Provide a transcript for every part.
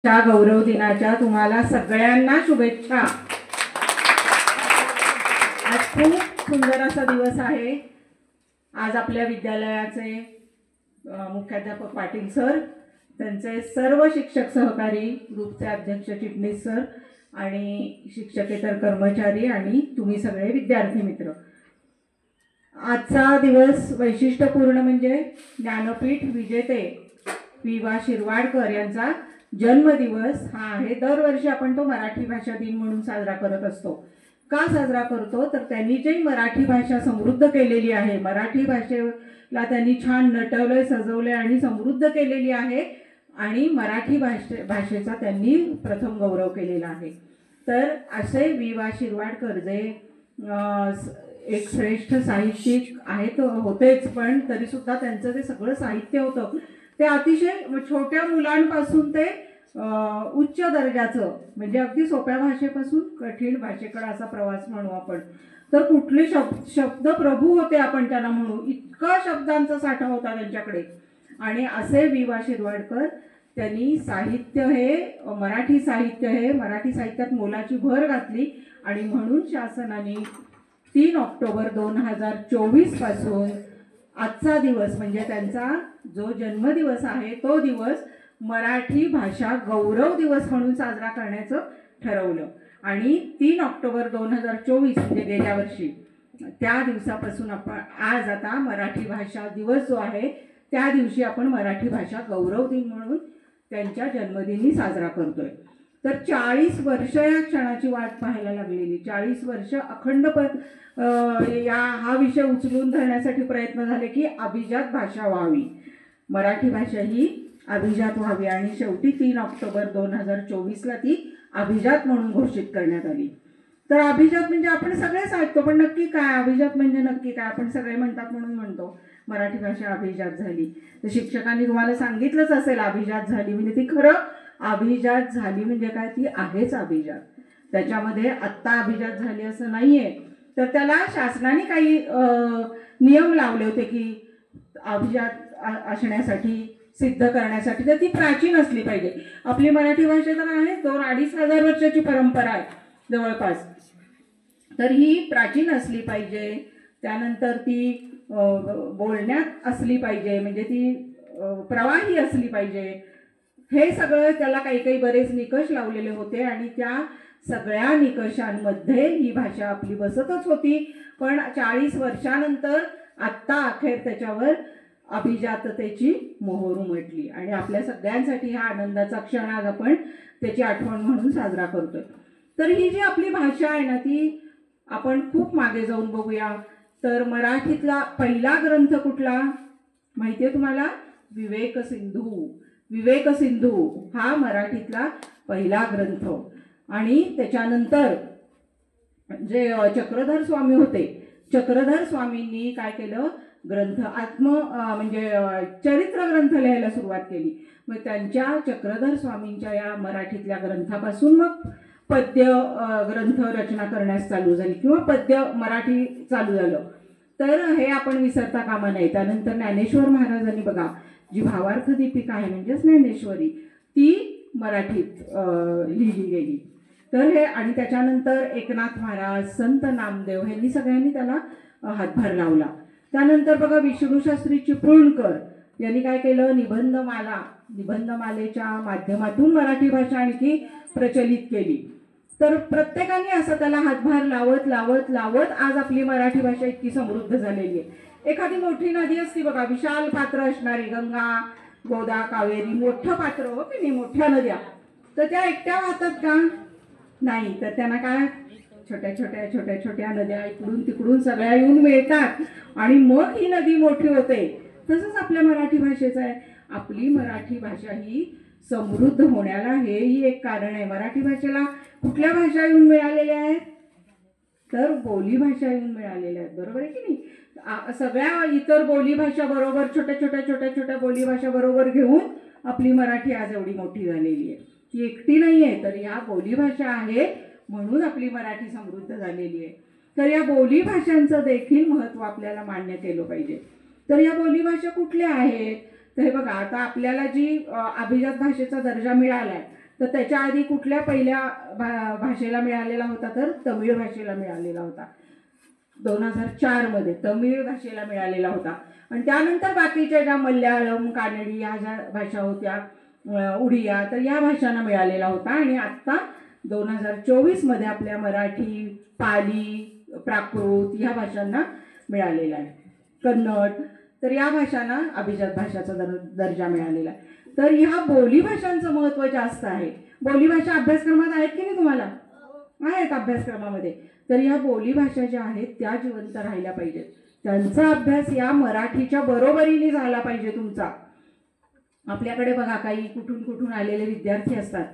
त्या गौरव दिनाच्या तुम्हाला सगळ्यांना शुभेच्छा। आज खूप सुंदर असा दिवस आहे। आज आपल्या विद्यालयाचे मुख्याध्यापक पाटील सर, त्यांचे सर्व शिक्षक सहकारी, ग्रुपचे अध्यक्ष चिटणीस सर आणि शिक्षकेतर कर्मचारी आणि तुम्ही सगळे विद्यार्थी मित्र, आजचा दिवस वैशिष्ट्यपूर्ण म्हणजे ज्ञानपीठ विजेते वि.वा. शिरवाडकर यांचा जन्मदिवस हा आहे। दरवर्षी आपण तो मराठी भाषा दिन म्हणून साजरा करत असतो। का साजरा करतो तर त्यांनी जी मराठी भाषा समृद्ध केलेली आहे, मराठी भाषेला त्यांनी छान नटवलंय, सजवलंय आणि समृद्ध केलेली आहे आणि मराठी भाषेचा त्यांनी प्रथम गौरव केलेला आहे। तर असे वि.वा. शिरवाडकर जे एक श्रेष्ठ साहित्यिक आहेत होतेच, पण तरीसुद्धा त्यांचं जे सगळं साहित्य होतं ते अतिशय छोट्या मुलांपासून ते उच्च दर्जाचं, म्हणजे अगदी सोप्या भाषेपासून कठीण भाषेकडे असा प्रवास म्हणू आपण तर कुठले शब्द प्रभू होते आपण त्यांना म्हणू, इतका शब्दांचा साठा होता त्यांच्याकडे। आणि असे वि.वा. शिरवाडकर त्यांनी साहित्य हे मराठी साहित्यात मोलाची भर घातली आणि म्हणून शासनाने 3 ऑक्टोबर 2024 पासून आजचा दिवस म्हणजे त्यांचा जो जन्मदिवस आहे तो दिवस मराठी भाषा गौरव दिवस म्हणून साजरा करण्याचं ठरवलं। आणि 3 ऑक्टोबर 2024 म्हणजे गेल्या वर्षी त्या दिवसापासून आपण आज आता मराठी भाषा दिवस जो आहे त्या दिवशी आपण मराठी भाषा गौरव दिन म्हणून त्यांच्या जन्मदिनी साजरा करतोय। तर 40 वर्ष या क्षणाची वाट पाहायला लागलेली, 40 वर्ष अखंड हा विषय उचलून धरण्यासाठी प्रयत्न झाले की अभिजात भाषा व्हावी, मराठी भाषा ही अभिजात व्हावी आणि शेवटी 3 ऑक्टोबर 2024ला ती अभिजात म्हणून घोषित करण्यात आली। तर अभिजात म्हणजे आपण सगळेच ऐकतो, पण नक्की काय अभिजात म्हणजे नक्की काय, आपण सगळे म्हणतात म्हणून म्हणतो मराठी भाषा अभिजात झाली। तर शिक्षकांनी तुम्हाला सांगितलंच असेल अभिजात झाली म्हणजे ती खरं अभिजात झाली म्हणजे काय, ती आहेच अभिजात, त्याच्यामध्ये आत्ता अभिजात झाली असं नाहीये। तर त्याला शासनाने काही नियम लावले होते की अभिजात असण्यासाठी, सिद्ध करण्यासाठी तर ती प्राचीन असली पाहिजे। आपली मराठी भाषा तर आहे 2-2.5 हजार वर्षाची परंपरा आहे जवळपास, तर ही प्राचीन असली पाहिजे, त्यानंतर ती बोलण्यात असली पाहिजे, म्हणजे ती प्रवाही असली पाहिजे। हे सगळं त्याला काही बरेच निकष लावलेले होते आणि त्या सगळ्या निकषांमध्ये ही भाषा आपली बसतच होती। पण 40 वर्षानंतर आत्ता अखेर त्याच्यावर अभिजाततेची मोहोर उमटली आणि आपल्या सगळ्यांसाठी हा आनंदाचा क्षण आज आपण त्याची आठवण म्हणून साजरा करतोय। तर ही जी आपली भाषा आहे ना, ती आपण खूप मागे जाऊन बघूया तर मराठीतला पहिला ग्रंथ कुठला माहिती आहे तुम्हाला? विवेक सिंधू हा मराठीतला पहिला ग्रंथ। आणि त्याच्यानंतर जे चक्रधर स्वामी होते, चक्रधर स्वामींनी काय केलं, ग्रंथ म्हणजे चरित्र ग्रंथ लिहायला सुरुवात केली। मग त्यांच्या चक्रधर स्वामींच्या या मराठीतल्या ग्रंथापासून मग पद्य ग्रंथ रचना करण्यास चालू झाली किंवा पद्य मराठी चालू झालं। तर हे आपण विसरता कामा नये। त्यानंतर ज्ञानेश्वर महाराजांनी बघा जी भावार्थ दीपिका आहे म्हणजेच ज्ञानेश्वरी, ती मराठीत लिहिली गेली। तर हे आणि त्याच्यानंतर एकनाथ महाराज, संत नामदेव यांनी सगळ्यांनी त्याला हातभार लावला। त्यानंतर बघा विष्णुशास्त्री चिपळूणकर यांनी काय केलं, निबंधमालेच्या माध्यमातून मराठी भाषा आणखी प्रचलित केली। तर प्रत्येकाने असं त्याला हातभार लावत आज आपली मराठी भाषा इतकी समृद्ध झालेली आहे। एखादी मोठी नदी असती बघा, विशाल पात्र असणारी, गंगा, गोदा, कावेरी, मोठं पात्र हो की नाही, मोठ्या नद्या, तर त्या एकट्या वाहतात का? नाही, तर त्यांना काय छोट्या नद्या इकडून तिकडून सगळ्या येऊन मिळतात आणि मग ही नदी मोठी होते। तसंच आपल्या मराठी भाषेचं आहे, आपली मराठी भाषा ही समृद्ध होण्याला हेही एक कारण आहे। मराठी भाषेला कुठल्या भाषा येऊन मिळालेल्या आहेत तर बोली भाषा येऊन मिळालेल्या आहेत, बरोबर आहे की नाही? सगळ्या इतर बोली भाषा बरोबर छोट्या बोली भाषा बरोबर घेऊन आपली मराठी आज एवढी मोठी झालेली आहे। ती एकटी नाही आहे, तर या बोली भाषा आहे म्हणून आपली मराठी समृद्ध झालेली आहे। तर या बोली भाषांचं देखील महत्त्व आपल्याला मान्य केलं पाहिजे। तर या बोली भाषा कुठल्या आहेत तर हे बघा, आता आपल्याला जी अभिजात भाषेचा दर्जा मिळाला आहे तर त्याच्या आधी कुठल्या पहिल्या भाषेला मिळालेला होता, तर तमिळ भाषेला मिळालेला होता. 2004 तमिळ भाषेला मिळालेला होता. आणि त्यानंतर बाकीच्या ज्या मल्याळम, कानडी ह्या ज्या भाषा होत्या, उडिया, तर या भाषांना मिळालेला होता. आणि आत्ता 2024 आपल्या मराठी, पाली, प्राकृत ह्या भाषांना मिळालेला आहे. कन्नड, तर या भाषांना अभिजात भाषाचा दर्जा मिळालेला आहे. तर ह्या बोलीभाषांचं महत्त्व जास्त आहे. बोलीभाषा अभ्यासक्रमात आहेत की नाही तुम्हाला? आहेत अभ्यासक्रमामध्ये. तर ह्या बोलीभाषा ज्या आहेत त्या जिवंत राहिल्या पाहिजेत. त्यांचा अभ्यास या मराठीच्या बरोबरीने झाला पाहिजे तुमचा. आपल्याकडे बघा काही कुठून आलेले विद्यार्थी असतात,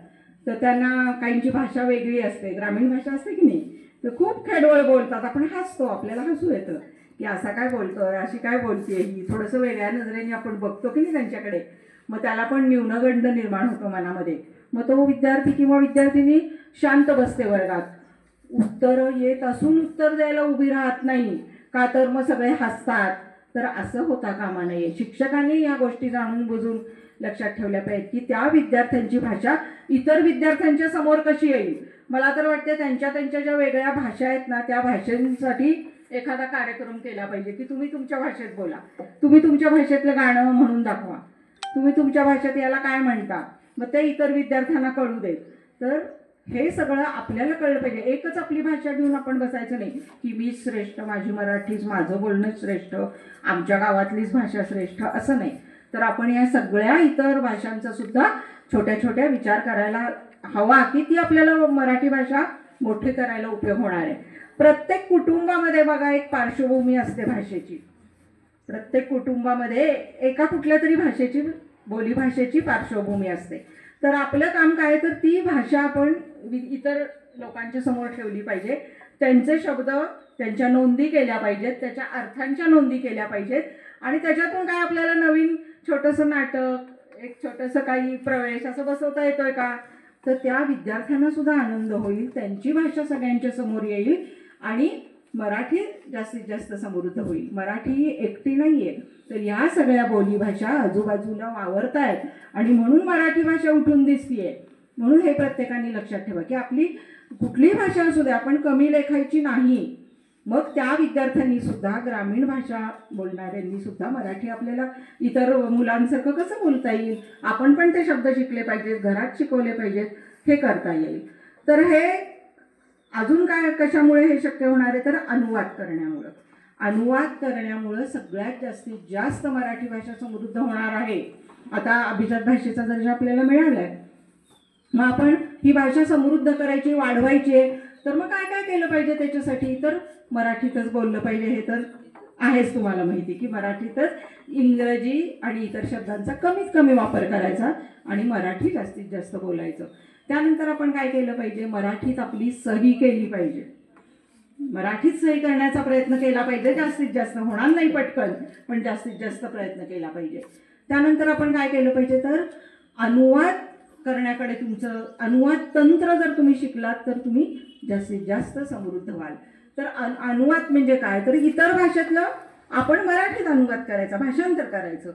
तर त्यांना काहींची भाषा वेगळी असते, ग्रामीण भाषा असते की नाही, तर खूप खेडवळ बोलतात. आपण हसतो, आपल्याला हसू येतं की असा काय बोलतोय, अशी काय बोलते ही, थोडंसं वेगळ्या नजरेने आपण बघतो की नाही त्यांच्याकडे. मग त्याला पण न्यूनगंड निर्माण होतो मनामध्ये. मग तो विद्यार्थी किंवा विद्यार्थिनी शांत बसते वर्गात, उत्तर येत असून उत्तर द्यायला उभी राहत नाही का, तर मग सगळे हसतात. तर असं होता कामा नये. शिक्षकांनी या गोष्टी जाणून बुजून लक्षात ठेवल्या पाहिजेत की त्या विद्यार्थ्यांची भाषा इतर विद्यार्थ्यांच्या समोर कशी येईल. मला तर वाटते त्यांच्या ज्या वेगळ्या भाषा आहेत ना, त्या भाषांसाठी एखादा कार्यक्रम केला पाहिजे की तुम्ही तुमच्या भाषेत बोला, तुम्ही तुमच्या भाषेतलं गाणं म्हणून दाखवा, तुम्ही तुमच्या भाषेत याला काय म्हणता, मग ते इतर विद्यार्थ्यांना कळू देत. तर हे सगळं आपल्याला कळलं पाहिजे. एकच आपली भाषा घेऊन आपण बसायचं नाही की मी श्रेष्ठ, माझी मराठीच, माझं बोलणं श्रेष्ठ, आमच्या गावातलीच भाषा श्रेष्ठ, असं नाही. तर आपण या सगळ्या इतर भाषांचा सुद्धा छोट्या छोट्या विचार करायला हवा की ती आपल्याला मराठी भाषा मोठी करायला उपयोग होणार आहे. प्रत्येक कुटुंबामध्ये बघा एक पार्श्वभूमी असते भाषेची. प्रत्येक कुटुंबामध्ये एका कुठल्या तरी भाषेची, बोलीभाषेची पार्श्वभूमी असते. तर आपलं काम काय, तर ती भाषा आपण इतर लोकांच्या समोर ठेवली पाहिजे. त्यांचे शब्द, त्यांच्या नोंदी केल्या पाहिजेत, त्याच्या अर्थांच्या नोंदी केल्या पाहिजेत. आणि त्याच्यातून काय आपल्याला नवीन छोटंसं नाटक, एक छोटंसं काही प्रवेश असं बसवता येतोय का, तर त्या विद्यार्थ्यांना सुद्धा आनंद होईल, त्यांची भाषा सगळ्यांच्या समोर येईल आणि मराठी जास्तीत जास्त समृद्ध होईल. मराठी ही एकटी नाही आहे, तर या सगळ्या बोलीभाषा आजूबाजूला वावरत आहेत आणि म्हणून मराठी भाषा उठून दिसतीये. म्हणून हे प्रत्येकाने लक्षात ठेवा की आपली कुठलीही भाषा असू दे, आपण कमी लेखायची नाही. मग त्या विद्यार्थ्यांनी सुद्धा, ग्रामीण भाषा बोलणाऱ्यांनी सुद्धा मराठी आपल्याला इतर मुलांसारखं कसं बोलता येईल, आपण पण ते शब्द शिकले पाहिजेत, घरात शिकवले पाहिजेत, हे करता येईल. तर हे अजून काय, कशामुळे हे शक्य होणार आहे, तर अनुवाद करण्यामुळं. अनुवाद करण्यामुळं सगळ्यात जास्तीत जास्त मराठी भाषा समृद्ध होणार आहे. आता अभिजात भाषेचा दर्जा आपल्याला मिळाला आहे, मग आपण ही भाषा समृद्ध करायची, वाढवायची आहे. तर मग काय काय केलं पाहिजे त्याच्यासाठी, तर मराठीतच बोललं पाहिजे. हे तर आहेच तुम्हाला माहिती की मराठीतच इंग्रजी आणि इतर शब्दांचा कमीत कमी वापर करायचा आणि मराठी जास्तीत जास्त बोलायचं. त्यानंतर आपण काय केलं पाहिजे, मराठीत आपली सही केली पाहिजे. मराठीत सही करण्याचा प्रयत्न केला पाहिजे. जास्तीत जास्त होणार नाही पटकन, पण जास्तीत जास्त प्रयत्न केला पाहिजे. त्यानंतर आपण काय केलं पाहिजे, तर अनुवाद करण्याकडे तुमचं अनुवाद तंत्र जर तुम्ही शिकलात तर तुम्ही जास्तीत जास्त समृद्ध व्हाल. तर अनुवाद म्हणजे काय, तर इतर भाषेतलं आपण मराठीत अनुवाद करायचा, भाषांतर करायचं.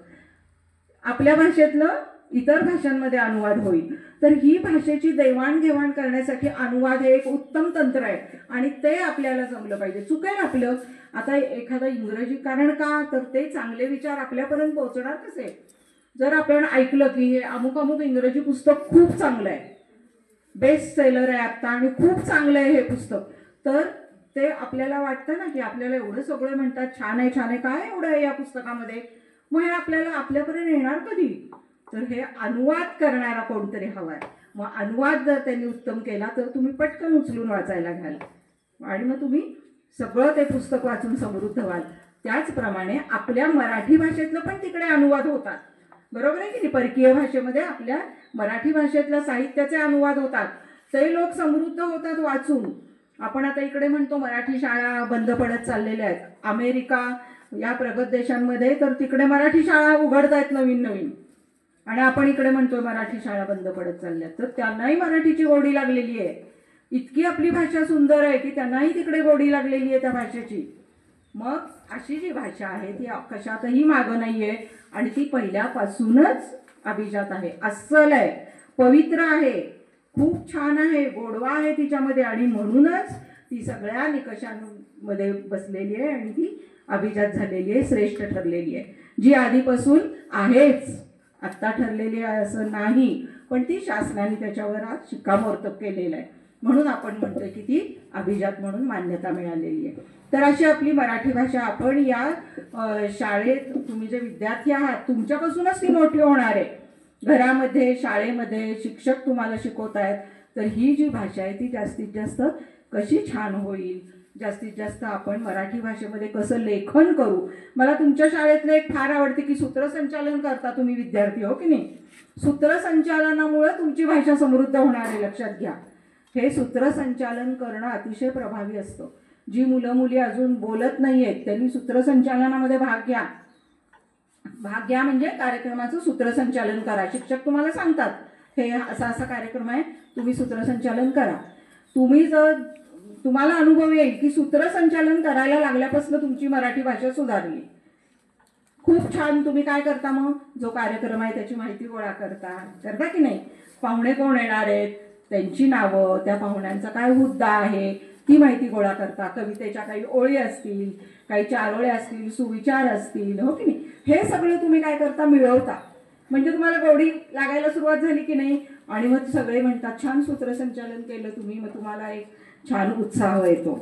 आपल्या भाषेतलं इतर भाषांमध्ये अनुवाद होईल. तर ही भाषेची देवाणघेवाण करण्यासाठी अनुवाद हे एक उत्तम तंत्र आहे आणि ते आपल्याला जमलं पाहिजे. चुकेल आपलं आता एखादा इंग्रजी, कारण का, तर ते चांगले विचार आपल्यापर्यंत पोहोचणार कसे, जर आपण ऐकलं की हे अमुक अमुक इंग्रजी पुस्तक खूप चांगलं आहे, बेस्ट सेलर आहे आत्ता आणि खूप चांगलं आहे हे पुस्तक, तर ते आपल्याला वाटतं ना की आपल्याला एवढं सगळं म्हणतात छान आहे छान आहे, काय एवढं आहे या पुस्तकामध्ये, मग हे आपल्याला आपल्यापर्यंत येणार कधी, तर हे अनुवाद करणारा कोणतरी हवा आहे. मग अनुवाद जर त्यांनी उत्तम केला तर तुम्ही पटकन उचलून वाचायला घ्याल आणि मग तुम्ही सगळं ते पुस्तक वाचून समृद्ध व्हाल. त्याचप्रमाणे आपल्या मराठी भाषेतलं पण तिकडे अनुवाद होतात, बरोबर आहे की नाही. परकीय भाषेमध्ये आपल्या मराठी भाषेतल्या साहित्याचे अनुवाद होतात, ते लोक समृद्ध होतात वाचून. आपण आता इकडे म्हणतो मराठी शाळा बंद पडत चाललेल्या आहेत, अमेरिका या प्रगत देशांमध्ये तर तिकडे मराठी शाळा उघडत आहेत नवीन नवीन, आणि आपण इकडे म्हणतो मराठी शाळा बंद पडत चालल्यात. तर त्यांनाही मराठीची गोडी लागलेली आहे. इतकी आपली भाषा सुंदर आहे की त्यांनाही तिकडे गोडी लागलेली आहे त्या भाषेची. मग अशी जी भाषा आहे ती कशातही मागं नाही आहे आणि ती पहिल्यापासूनच अभिजात आहे, अस्सल आहे, पवित्र आहे. खूप छान आहे, गोडवा आहे तिच्यामध्ये आणि म्हणूनच ती सगळ्या निकषांमध्ये बसलेली आहे आणि ती अभिजात झालेली आहे, श्रेष्ठ ठरलेली आहे, जी आधीपासून आहेच, आत्ता ठरलेली आहे असं नाही, पण ती शासनाने त्याच्यावर आज शिक्कामोर्तब केलेलं आहे, म्हणून आपण म्हणतोय की ती अभिजात म्हणून मान्यता मिळालेली आहे. तर अशी आपली मराठी भाषा आपण या शाळेत तुम्ही जे विद्यार्थी आहात तुमच्यापासूनच ती मोठी होणार आहे. घरामध्ये शाळेमध्ये शिक्षक तुम्हाला शिकवत आहेत, तर ही जी भाषा आहे ती जास्तीत जास्त कशी छान होईल, जास्तीत जास्त आपण मराठी भाषेमध्ये कसं लेखन करू. मला तुमच्या शाळेतलं एक फार आवडते की सूत्रसंचालन करता तुम्ही विद्यार्थी, हो की नाही. सूत्रसंचालनामुळे तुमची भाषा समृद्ध होणार आहे, लक्षात घ्या. हे सूत्रसंचालन करणं अतिशय प्रभावी असतं. जी मुलं मुली अजून बोलत नाही आहेत त्यांनी सूत्रसंचालनामध्ये भाग घ्या. भाग घ्या म्हणजे कार्यक्रमाचं सूत्रसंचालन करा. शिक्षक तुम्हाला सांगतात हे असा असा कार्यक्रम आहे, तुम्ही सूत्रसंचालन करा. तुम्ही जर तुम्हाला अनुभव येईल की सूत्रसंचालन करायला लागल्यापासून तुमची मराठी भाषा सुधारली. खूप छान. तुम्ही काय करता मग, जो कार्यक्रम आहे त्याची माहिती गोळा करता की नाही. पाहुणे कोण येणार आहेत, त्यांची नावं, त्या पाहुण्यांचा काय मुद्दा आहे ती माहिती गोळा करता. कवितेच्या काही ओळी असतील, काही चारोळ्या असतील, सुविचार असतील, हो की नाही. हे सगळं तुम्ही काय करता, मिळवता. म्हणजे तुम्हाला गोडी लागायला सुरुवात झाली की नाही. आणि मग सगळे म्हणतात छान सूत्रसंचालन केलं तुम्ही, मग तुम्हाला एक छान उत्साह येतो,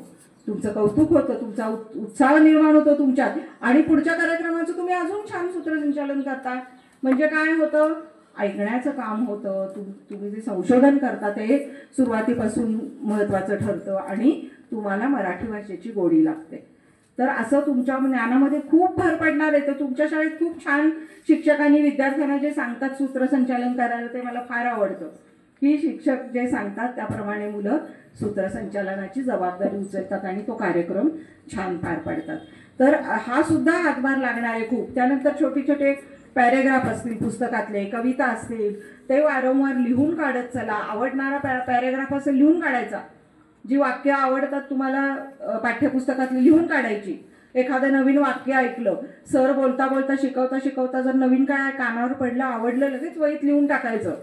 तुमचं कौतुक होतं, तुमचा उत्साह निर्माण होतो तुमच्यात, आणि पुढच्या कार्यक्रमाचं तुम्ही अजून छान सूत्रसंचालन करता. म्हणजे काय होतं, ऐकण्याचं काम होतं. तुम्ही जे संशोधन करता ते सुरुवातीपासून महत्त्वाचं ठरतं आणि तुम्हाला मराठी भाषेची गोडी लागते. तर असं तुमच्या ज्ञानामध्ये खूप भर पडणार आहे. तर तुमच्या शाळेत खूप छान शिक्षकांनी विद्यार्थ्यांना जे सांगतात सूत्रसंचालन करायला, ते मला फार आवडतं की शिक्षक जे सांगतात त्याप्रमाणे मुलं सूत्रसंचालनाची जबाबदारी उचलतात आणि तो कार्यक्रम छान पार पाडतात. तर हा सुद्धा हातभार लागणार आहे खूप. त्यानंतर छोटे छोटे पॅरेग्राफ असतील पुस्तकातले, कविता असतील, ते वारंवार लिहून काढत चला. आवडणारा पॅरेग्राफ असेल लिहून काढायचा. जी वाक्य आवडतात तुम्हाला पाठ्यपुस्तकातली लिहून काढायची. एखादं नवीन वाक्य ऐकलं, सर बोलता बोलता शिकवता शिकवता जर नवीन काय कानावर पडलं, आवडलं, लगेच वहीत लिहून टाकायचं,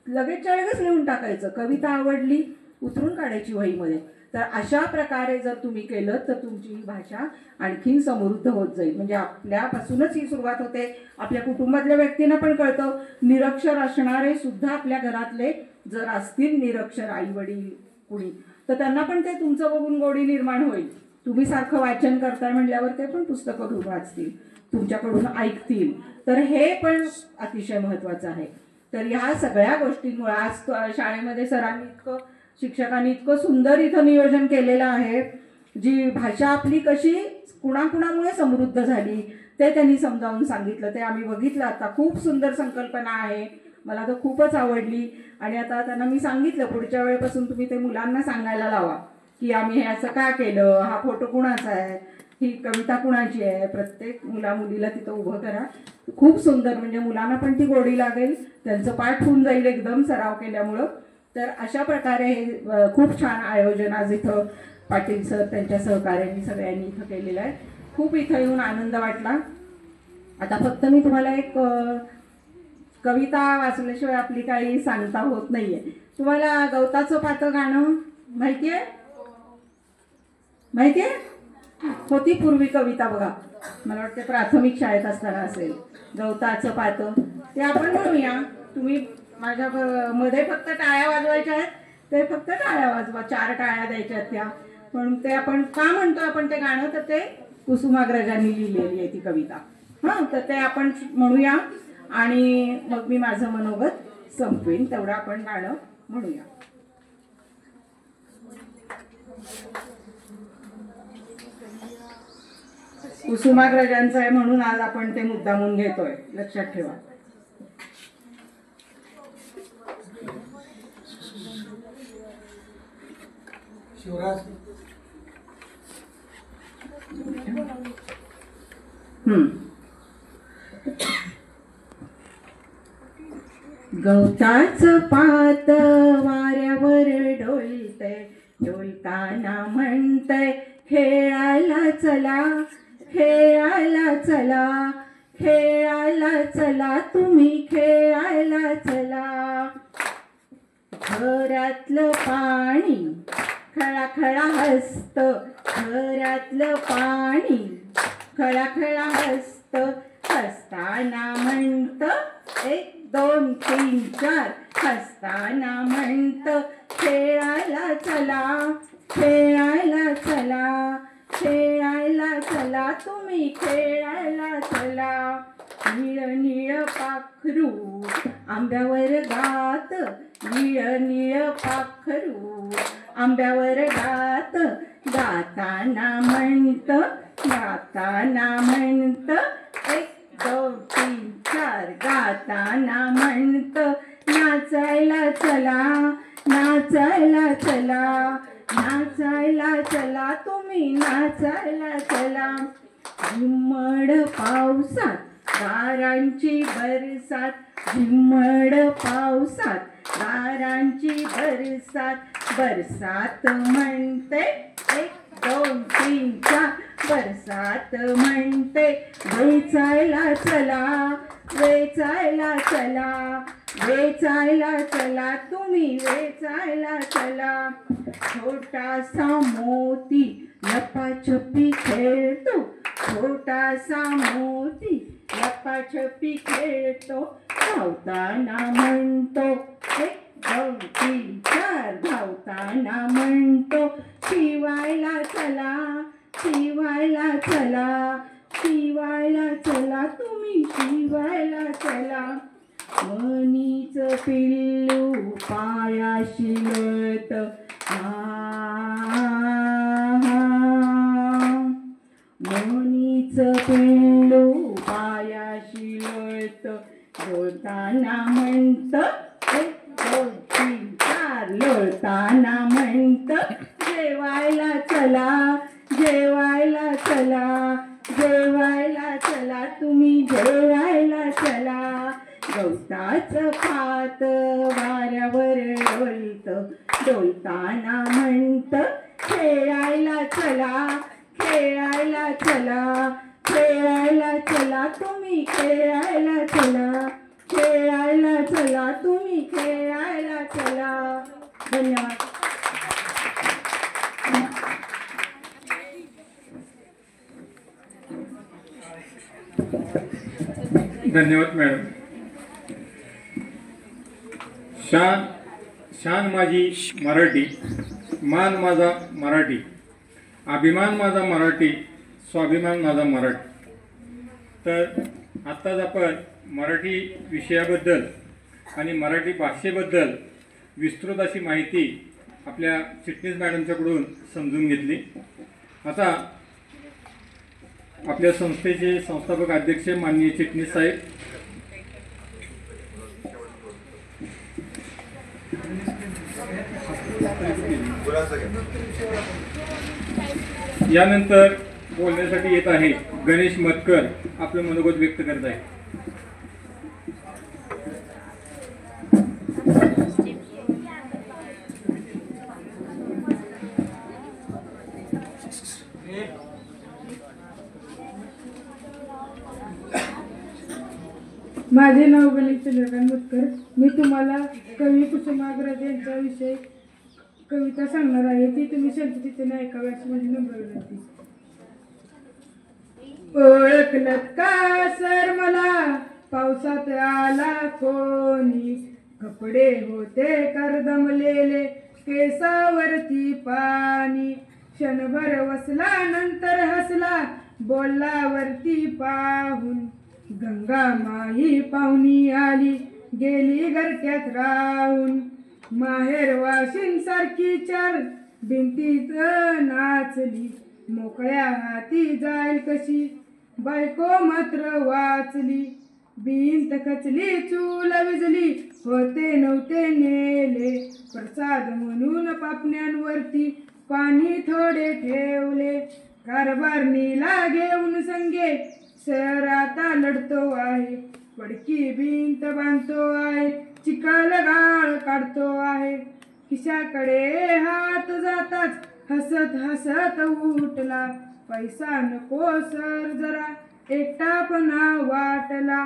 लगेचच्या लगेच लिहून टाकायचं. कविता आवडली, उतरून काढायची वहीमध्ये. तर अशा प्रकारे जर तुम्ही केलं तर तुमची ही भाषा आणखीन समृद्ध होत जाईल. म्हणजे आपल्यापासूनच ही सुरुवात होते. आपल्या कुटुंबातल्या व्यक्तींना पण कळतं. निरक्षर असणारे सुद्धा आपल्या घरातले जर असतील निरक्षर आई वडील कुणी, तर त्यांना पण ते तुमचं बघून गोडी निर्माण होईल. तुम्ही सारखं वाचन करताय म्हटल्यावर ते पण पुस्तकं घेऊन वाचतील, तुमच्याकडून ऐकतील. तर हे पण अतिशय महत्त्वाचं आहे. तर ह्या सगळ्या गोष्टींमुळे आज शाळेमध्ये सरांनी इतकं, शिक्षकांनी इतकं सुंदर इथं नियोजन केलेलं आहे. जी भाषा आपली कशी कुणाकुणामुळे समृद्ध झाली ते त्यांनी समजावून सांगितलं. ते आम्ही बघितलं आता. खूप सुंदर संकल्पना आहे, मला तर खूपच आवडली. आणि आता त्यांना मी सांगितलं पुढच्या वेळेपासून तुम्ही ते मुलांना सांगायला लावा की आम्ही हे असं का केलं, हा फोटो कुणाचा आहे, ही कविता कुणाची आहे. प्रत्येक मुलीला तिथं उभं करा. खूप सुंदर, म्हणजे मुलांना पण ती गोडी लागेल, त्यांचं पाठ होऊन जाईल एकदम सराव केल्यामुळं. तर अशा प्रकारे खूप छान आयोजन आज इथं पाटील सर त्यांच्या सहकार्याने सगळ्यांनी इथं केलेलं आहे. खूप इथं येऊन आनंद वाटला. आता फक्त मी तुम्हाला एक कविता वाचल्याशिवाय आपली काही सांगता होत नाहीये. तुम्हाला गवताचं पातं गाणं माहितीये? माहितीये? होती पूर्वी कविता बघा, मला वाटते प्राथमिक शाळेत असताना असेल. गवताचं पातं ते आपण म्हणूया. तुम्ही माझ्या मध्ये फक्त टाळ्या वाजवायच्या आहेत, ते फक्त टाळ्या वाजवा, 4 टाळ्या द्यायच्या त्या. पण ते आपण का म्हणतो आपण ते गाणं, तर ते कुसुमाग्रजांनी लिहिलेली आहे ती कविता. हां, तर ते आपण म्हणूया आणि मग मी माझं मनोगत संपवीन. तेवढं आपण गाणं म्हणूया. कुसुमाग्रजांचं आहे म्हणून आज आपण ते मुद्दामून घेतोय, लक्षात ठेवा. गवताचं पात वाऱ्यावर डोलतय, डोलताना म्हणतय खेळायला चला, खेळायला चला, खेळायला चला, तुम्ही खेळायला चला. घरातलं पाणी खळाखळा हसत, घरातलं पाणी खळाखळा हसत, हसताना म्हणत 1 2 3 4, हसताना म्हणत खेळायला चला, खेळायला चला, खेळायला चला, तुम्ही खेळायला चला. निळ निळ पाखरू आंब्यावर गात, निळ निळ पाखरू आंब्यावर गात, गाताना म्हणत, गाताना म्हणत 1 2 3 4, गाताना म्हणत नाचायला चला, नाचायला चला, नाचायला चला, तुम्ही नाचायला चला. झिम्मड पावसात गारांची बरसात, झिम्मड पावसात गारांची बरसात, बरसात म्हणते 1 2 3 4, बरसात म्हणते वेचायला चला, वेचायला चला, वेचायला चला, तुम्ही वेचायला चला. छोटासा मोती लपाछपी खेळतो, छोटासा मोती लपाछपी खेळतो, धावताना म्हणतो 1 2 3 4, धावताना म्हणतो शिवायला चला, शिवायला चला, शिवायला चला, तुम्ही शिवायला चला. मनीचं पिल्लू पायाशी लोळत, मनीचं पिल्लू पायाशी लोळत, लोळताना म्हणत 1 2 3 4, लोळताना म्हणत जेवायला चला, जेवायला चला, जेवायला चला, तुम्ही जेवायला चला. गवताचं पात वाऱ्यावर डोलत, डोलताना म्हणत खेळायला चला, खेळायला चला, खेळायला चला, तुम्ही खेळायला चला, खेळायला चला, तुम्ही खेळायला चला. धन्यवाद. धन्यवाद मॅडम. शान शान माझी मराठी, मान माझा मराठी, अभिमान माझा मराठी, स्वाभिमान माझा मराठी. तर आत्ताच आपण मराठी विषयाबद्दल आणि मराठी भाषेबद्दल विस्तृत अशी माहिती आपल्या चिटणीस मॅडमच्याकडून समजून घेतली. आता आपल्या संस्थेचे संस्थापक अध्यक्ष माननीय चिटणीस साहेब यानंतर बोलण्यासाठी येत आहे गणेश मतकर, आपलं मनोगत व्यक्त करत आहे. माझे नाव गणेश चंद्रकांत मतकर. मी तुम्हाला कवी कुसुमाग्रज यांच्याविषयी कविता सांगणार आहे. ती तुम्ही शांततेने ऐकावी अशी माझी नम्र विनंती. ओळखलत का सर मला पावसात आला कोणी, कपडे होते करदमलेले केसावरती पाणी, क्षणभर वसला नंतर हसला बोलला वरती पाहून, गंगा माई पाहुणी आली गेली घरट्यात राहून, माहेर वाशिन सारखी चार भिंतीत नाचली, मोकळ्या हाती जाईल कशी बायको मात्र वाचली, भिंत खचली चूल विजली होते नव्हते नेले, प्रसाद म्हणून पापण्यांवरती पाणी थोडे ठेवले, कारभारणीला घेऊन संगे शहराता लढतो आहे, पडकी भिंत बांधतो आहे, चिखल गाळ काढतो आहे, खिशाकडे हात जाताच हसत हसत उठला, पैसा नको सर जरा एकटापणा वाटला,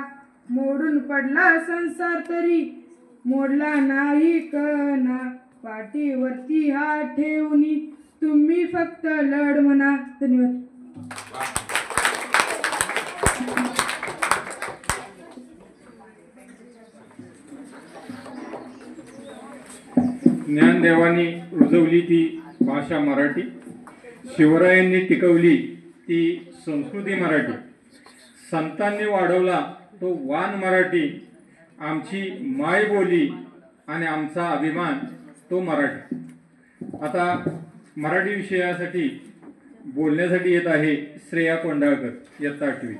मोडून पडला संसार तरी मोडला नाही कणा पाठीवरती हात ठेवून तुम्ही फक्त लढ म्हणा. धन्यवाद. ज्ञानदेवांनी रुजवली ती भाषा मराठी, शिवरायांनी टिकवली ती संस्कृती मराठी, संतांनी वाढवला तो वान मराठी, आमची मायबोली आणि आमचा अभिमान तो मराठी. आता मराठी विषयासाठी बोलण्यासाठी येत आहे श्रेया कोंडाळकर, इयत्ता 8वी.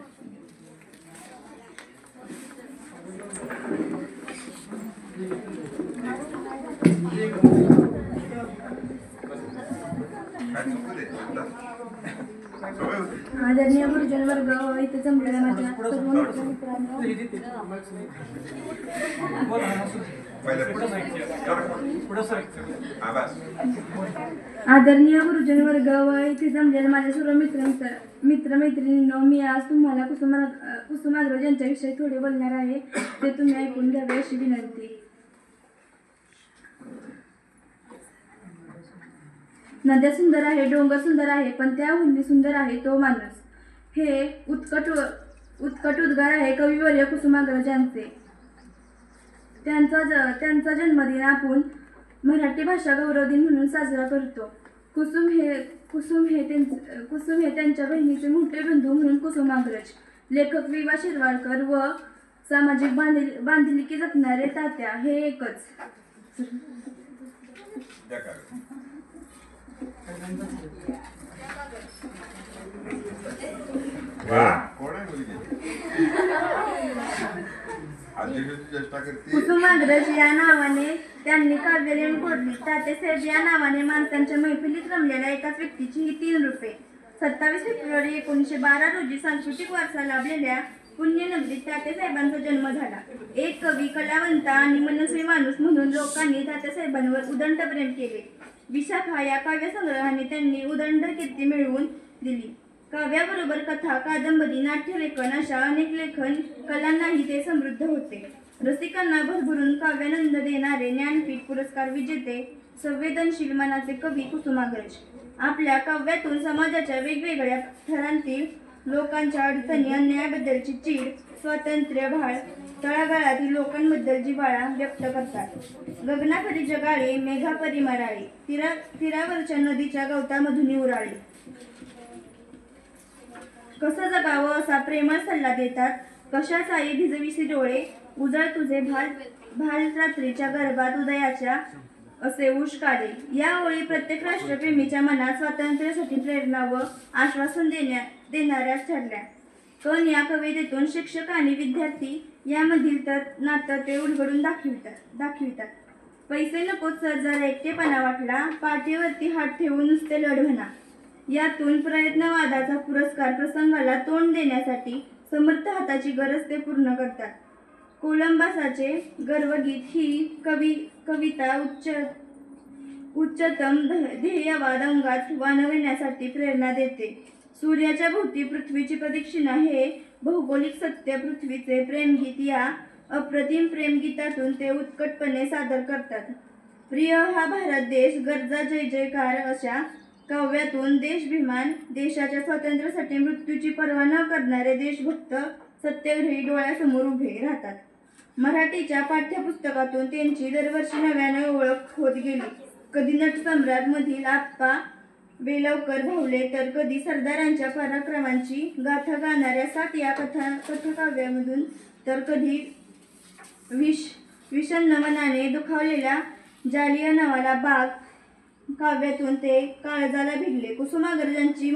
आदरणीय गुरुजन वर्ग व इथे जमलेल्या माझ्या सर्व मित्रांनो, आदरणीय गुरुजन वर्ग व इथे जमलेल्या माझ्या सर्व मित्रमैत्रिणींनो, मी आज तुम्हाला कुसुमाग्रज यांच्याविषयी थोडे बोलणार आहे. ते तुम्ही ऐकून घ्यावे अशी विनंती. नद्या सुंदर आहे, डोंगर सुंदर आहे, पण त्याहून सुंदर आहे तो माणूस. हे उत्कट उद्गार आहे कविवर्य कुसुमाग्रज यांचे. त्यांचा जन्मदिन आपण मराठी भाषा गौरव दिन म्हणून साजरा करतो. कुसुम हे त्यांच्या बहिणीचे मोठे बंधू म्हणून कुसुमाग्रज. लेखक वि.वा. शिरवाडकर व सामाजिक बांधिलकी जपणारे तात्या हे एकच. कुसुमाग्रज या नावाने त्यांनी काव्यलेन कोरली. तात्यासाहेब या नावाने माणसांच्या मैफिलीत रमलेल्या एकाच व्यक्तीची ही 3 रूपे. 27 फेब्रुवारी 1912 रोजी सांस्कृतिक वारसा लाभलेल्या पुण्यनगरीत तात्यासाहेबांचा जन्म झाला. एक कवी, कलावंत आणि मनस्वी माणूस म्हणून लोकांनी तात्यासाहेबांवर उदंड प्रेम केले. विशाखा या काव्यसंग्रहाने त्यांनी उदंड कीर्ती मिळवून दिली. काव्याबरोबर कथा, कादंबरी, नाट्यलेखन अशा अनेक लेखन कलांनाही ते समृद्ध होते. रसिकांना भरभरून काव्यानंद देणारे ज्ञानपीठ पुरस्कार विजेते संवेदनशील मनाचे कवी कुसुमाग्रज. आपल्या काव्यातून समाजाच्या वेगवेगळ्या थरांतील लोकांच्या अडचणी, अन्यायाबद्दलची चीड, स्वातंत्र्य, भाळ, तळागाळातील लोकांबद्दल जिव्हाळा व्यक्त करतात. गगनापरी जगाळे, मेघापरी मराळे, तीरावरच्या नदीच्या गवतामधून उराळे. कसं जगावं असा प्रेमळ सल्ला देतात. कशाचाही भिजविसी डोळे, उजळ तुझे भाल रात्रीच्या गर्भात उदयाच्या असे उष काढे. या ओळी प्रत्येक राष्ट्रप्रेमीच्या मनात स्वातंत्र्यासाठी प्रेरणा व आश्वासन देणाऱ्या ठरल्या. पण या कवितेतून शिक्षक आणि विद्यार्थी यामधील तर नातं ते उलगडून दाखवितात. पैसे नकोत सर जर एकटेपणा वाटला, पाठीवरती हात ठेवून नुसते लढ म्हणा. यातून प्रयत्नवादाचा पुरस्कार प्रसंगाला तोंड देण्यासाठी समर्थ हाताची गरज ते पूर्ण करतात. कोलंबसाचे गर्वगीत ही कविता उच्चतम ध्येयवाद अंगात वाणविण्यासाठी प्रेरणा देते. सूर्याच्या भोवती पृथ्वीची प्रदक्षिणा हे भौगोलिक सत्य पृथ्वीचे प्रेमगीत या अप्रतिम प्रेमगीतातून ते उत्कटपणे सादर करतात. प्रिय हा भारत देश, गरजा जय जयकार अशा काव्यातून देशाभिमान, देशाच्या स्वातंत्र्यासाठी मृत्यूची पर्वा न करणारे देशभक्त सत्याग्रही डोळ्यासमोर उभे राहतात. मराठीच्या पाठ्यपुस्तकातून त्यांची दरवर्षी नव्याने ओळख होत गेली. कधी नटसम्राट मधील आप्पा बेलवकर भावले, तर कधी सरदारांच्या पराक्रमांची गाथा गाणाऱ्या 7 या कथाकाव्यामधून, तर कधी विषण्ण मनाने दुखावलेल्या जालियनवाला बाग काव्यातून ते काळजाला भिडले. कुसुमाग्रजांची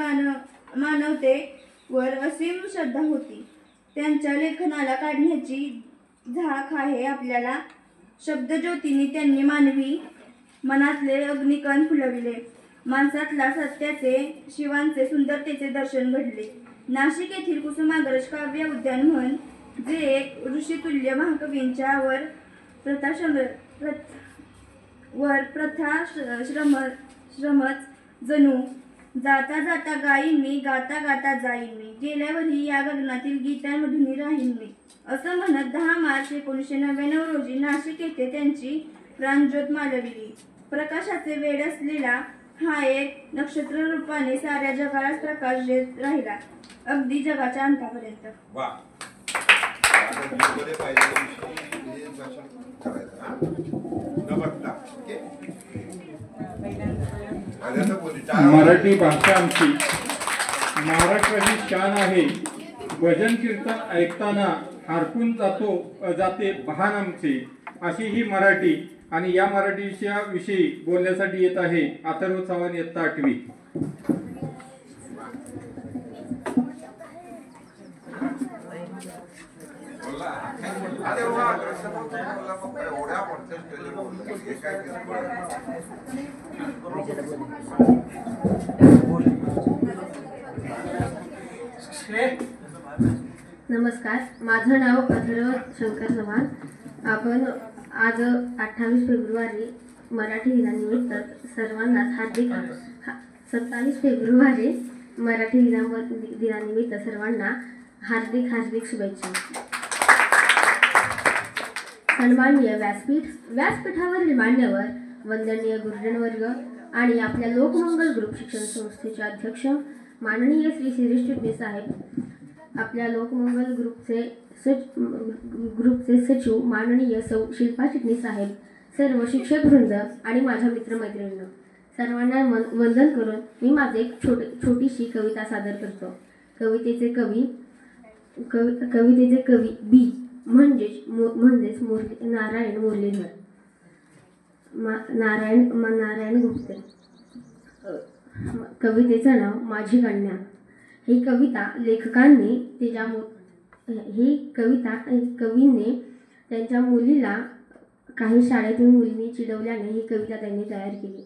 मानवतेवर असीम श्रद्धा होती. त्यांच्या लेखनाला काढण्याची झाक आहे आपल्याला. शब्दज्योतीने त्यांनी मानवी मनातले अग्निकण फुलविले. माणसातला सत्याचे, शिवांचे, सुंदरतेचे दर्शन घडले. नाशिक येथील कुसुमाग्रज काव्य उद्यान म्हण, जे ऋषितुल्य महाकवींच्या प्रथाश्रमच जणू जाता जाता गाईन मी, गाता गाता जाईन मी, गेल्यावरही या गगनातील गीतांमधून राहीन मी, असं म्हणत 10 मार्च 1999 रोजी नाशिक येथे त्यांची प्राणज्योत मालविली. प्रकाशाचे वेड असलेला हा एक नक्षत्र रूपाने साऱ्या जगालाच प्रकाश देत राहिला, अगदी जगाच्या अंतापर्यंत. वा मराठी भाषा आमची, महाराष्ट्राची शान आहे. भजन कीर्तन ऐकताना हरपून जाते भान आमचे, अशी ही मराठी. आणि या मराठीच्या विषयी बोलण्यासाठी येत आहे अथर्व चव्हाण, इयत्ता 8वी. नमस्कार, माझं नाव अथर्व शंकर चव्हाण. आपण आज 28 फेब्रुवारी मराठी दिनानिमित्त सर्वांनाच 27 फेब्रुवारी मराठी दिनानिमित्त सर्वांना हार्दिक शुभेच्छा. सन्माननीय व्यासपीठावरील मान्यवर, वंदनीय गुरुजनवर्ग आणि आपल्या लोकमंगल ग्रुप शिक्षण संस्थेचे अध्यक्ष माननीय श्री शिरीष चिटणीस साहेब, आपल्या लोकमंगल ग्रुपचे सचिव माननीय सौ शिल्पा चिटणीस साहेब, सर्व शिक्षक वृंद आणि माझ्या मित्रमैत्रिणींना सर्वांना वंदन करून मी माझे एक छोटीशी कविता सादर करतो. कवितेचे कवी बी म्हणजेच नारायण मुरलीधर नारायण गुप्ते. कवितेचं नाव माझी कन्या. ही कविता लेखकांनी कवीने त्यांच्या मुलीला काही शाळेतून मुलींनी चिडवल्याने ही कविता त्यांनी तयार केली.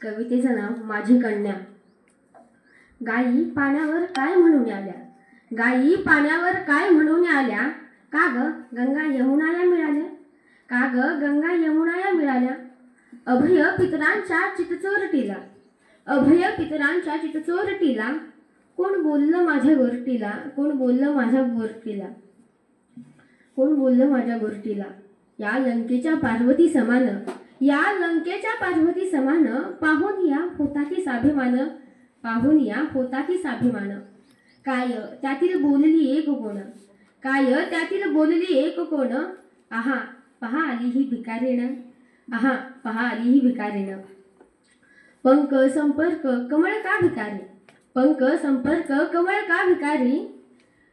कवितेचं नाव माझी कन्या. गायी पाण्यावर काय म्हणून आल्या, गायी पाण्यावर काय म्हणून आल्या, का ग गंगा यमुना या मिळाल्या, का ग गंगा यमुना या मिळाल्या, अभय पितरांच्या चितचोरटीला, अभय पितरांच्या चितचोरटीला, कोण बोललं माझ्या गोरटीला, कोण बोललं माझ्या गोरटीला, कोण बोललं माझ्या गोरटीला. या लंकेच्या पार्वती समान, या लंकेच्या पार्वती समान, पाहून या होता की स्वाभिमान, पाहून या होता की स्वाभिमान. काय त्यातील बोलली एक कोण, काय त्यातील बोलली एक कोण, आहा पहा आली ही भिकारीण, आहा पहा आली ही भिकारीण. पंक संपर्क कमळ का भिकारी, पंक संपर्क कमळ का भिकारी,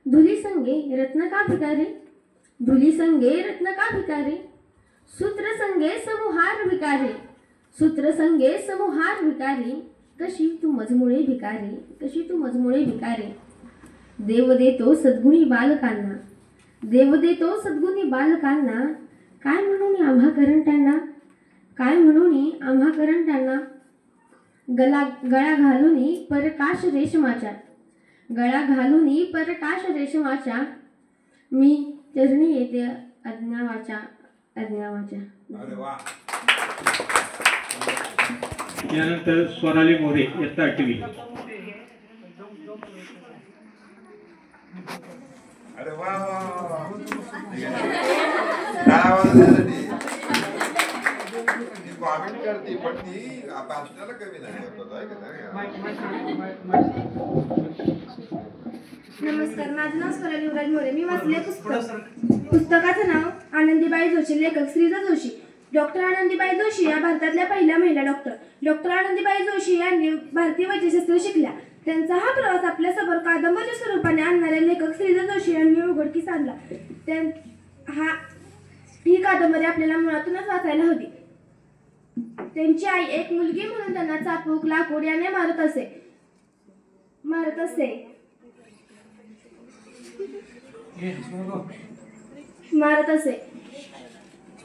धुली संगे रत्न का भिकारी, धुली संगे रत्न का भिकारी, सूत्र संगे समूहार भिकारी, सूत्र संगे समूहार भिकारी, कशी तू मजमुळे भिकारी, कशी तू मजमुळे भिकारी. देव देतो सद्गुणी बालकांना, देव देतो सद्गुणी बालकांना, काय म्हणून आम्हा करंटांना, काय म्हणून आम्हा करंटांना. गळा घालूनी परकाश रेशमाच्या, गळा घालूनी परकाश रेशमाच्या, मी चरणी येते अज्ञावाच्या, अज्ञावाच्या. यानंतर स्वराली मोरे, इयत्ता 8वी. अरे वा कॉमेंट करते पण ती भाषणाला कमी नाही. नमस्कार, माझं नाव स्वराली युवराज मोरे. मी वाचले पुस्तकाचं नाव आनंदीबाई जोशी. लेखक श्रीजा जोशी. डॉक्टर आनंदीबाई जोशी या भारतातल्या पहिल्या महिला डॉक्टर. डॉक्टर आनंदीबाई जोशी यांनी भारतीय वैद्यशास्त्र शिकल्या. त्यांचा हा प्रवास आपल्यासमोर कादंबरीच्या स्वरूपाने आणणाऱ्या लेखक श्रीजा जोशी यांनी उघडकीस आणला. ही कादंबरी आपल्याला मुळातूनच वाचायला हवी. त्यांची आई एक मुलगी म्हणून त्यांना चापूक लाकूड याने मारत असे.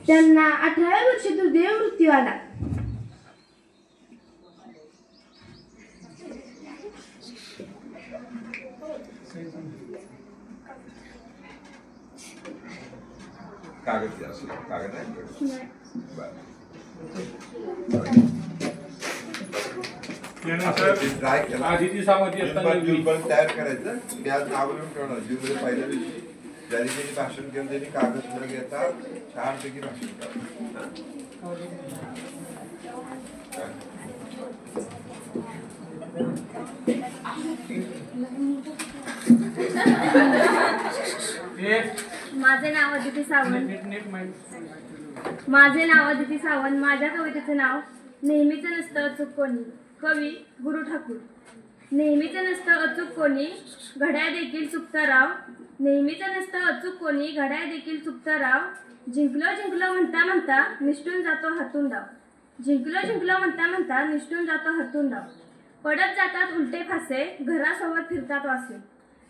त्यांना 18व्या वर्षी दुर्दैवी मृत्यू आला. कागद असेल, कागद आहे. त्यानंतर ट्राय केला आदिती सावंत इयत्ता नववी. पण तयार करायचं मी आज नाव लिहून ठेवणार जूनमध्ये पहिल्या दिवशी ज्या दिवशी भाषण केलं त्यांनी कागद न घेता छानपैकी भाषण माझे नाव अदिती सावंत. माझे नाव अदिती सावंत. माझ्या कवितेचे नाव नेहमीचं नसतं अचूक कोणी. कवी गुरु ठाकूर. नेहमीचं नसतं अचूक कोणी, घड्याळ देखील चुकतं राव. नेहमीचं नसतं अचूक कोणी, घड्याळ देखील चुकतं राव. जिंकलो जिंकलो म्हणता म्हणता निष्ठून जातो हातून डाव. जिंकलो जिंकलो म्हणता म्हणता निष्ठून जातो हातून डाव. पडत जातात उलटे फासे, घरासोबत फिरतात वासे.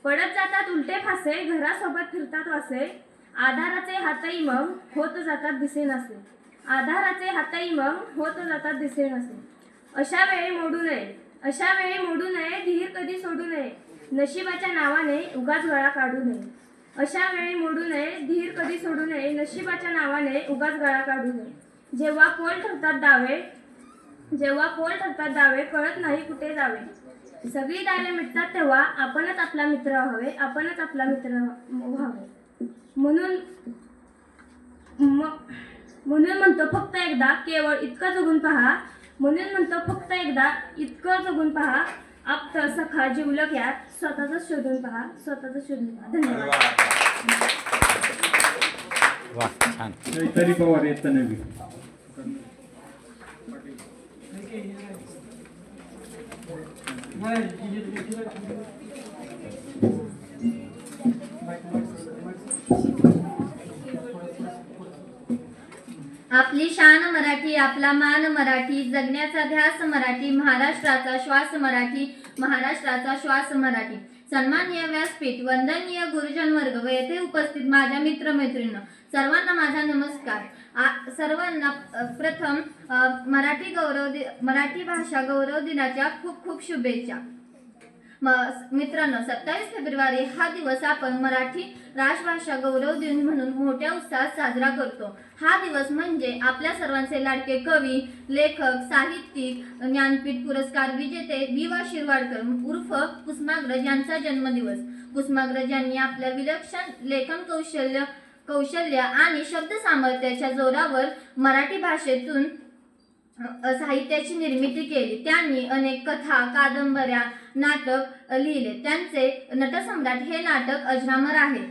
पडत जातात उलटे फासे, घरासोबत फिरतात वासे. आधाराचे हातही मग होत जातात दिसेनासे. आधाराचे हातही मग होत जातात दिसेनासे. अशा वेळी मोडू नये, अशा वेळी मोडू नये, धीर कधी सोडू नये. नशिबाच्या नावाने उगाच गळा काढू नये. अशा वेळी मोडू नये, धीर कधी सोडू नये. नशिबाच्या नावाने उगाच गळा काढू नये. जेव्हा पोल ठरतात दावे, जेव्हा पोल ठरतात दावे, कळत नाही कुठे जावे. सगळी दावे मिटतात तेव्हा आपणच आपला मित्र व्हावे, आपणच आपला मित्र व्हावे. म्हणून म्हणतो फक्त एकदा केवळ इतकं जगून पहा. म्हणून म्हणतो फक्त एकदा इतकं जगून पहा. आप्त सखा जिवलग यात स्वतःच शोधून पहा, स्वतःच शोधून पहा. धन्यवाद. चैताली पवार इयत्ता नववी. आपली शान मराठी, आपला मान मराठी, जगण्याचा ध्यास मराठी, महाराष्ट्राचा श्वास मराठी, महाराष्ट्राचा श्वास मराठी. सन्माननीय व्यासपीठ, वंदनीय गुरुजन वर्ग व येथे उपस्थित माझ्या मित्रमैत्रिणींनो, सर्वांना माझा नमस्कार. सर्वांना प्रथम मराठी भाषा गौरव दिनाच्या खूप खूप शुभेच्छा. मित्रांनो, 27 फेब्रुवारी हा दिवस आपण मराठी राजभाषा गौरव दिन म्हणून मोठ्या उत्साहात साजरा करतो. हा दिवस म्हणजे आपल्या सर्वांचे लाडके कवी, लेखक, साहित्यिक, ज्ञानपीठ पुरस्कार विजेते वि.वा. शिरवाडकर उर्फ कुसुमाग्रज यांचा जन्मदिवस. कुसुमाग्रज यांनी आपल्या विलक्षण लेखन कौशल्य आणि शब्द सामर्थ्याच्या जोरावर मराठी भाषेतून साहित्याची निर्मिती केली. त्यांनी अनेक कथा, कादंबऱ्या, नाटक लिहिले. त्यांचे नटसम्राट हे नाटक अजरामर आहे.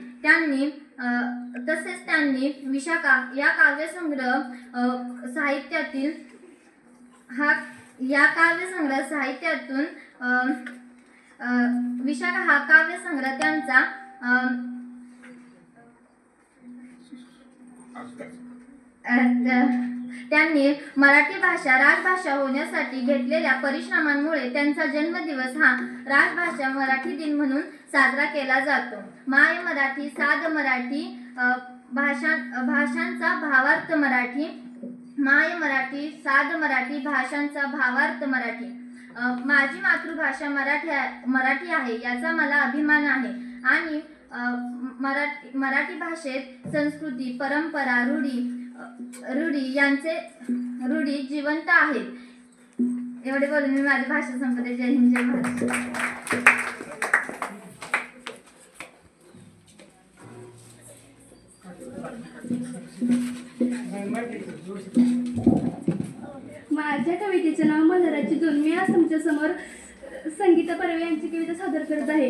तसेच त्यांनी विशाखा या काव्यसंग्रह साहित्यातून विशाखा हा काव्यसंग्रह त्यांचा त्यांनी मराठी भाषा राजभाषा होण्यासाठी घेतलेल्या परिश्रमांमुळे त्यांचा जन्मदिवस हा राजभाषा मराठी दिन म्हणून साजरा केला जातो. माय मराठी, साध मराठी, भाषांचा भावार्थ मराठी. माय मराठी, साध मराठी, भाषांचा भावार्थ मराठी. माझी मातृभाषा मराठी आहे याचा मला अभिमान आहे. आणि मराठी भाषेत संस्कृती, परंपरा, रूढी जिवंत आहेत. एवढे बोलून मी माझी भाषा संपते. जय हिंद, जय महाराष्ट्र. माझ्या कवितेचे नाव मल्हाराची दोन. मी आज तुमच्या समोर संगीता परवे यांची कविता सादर करत आहे.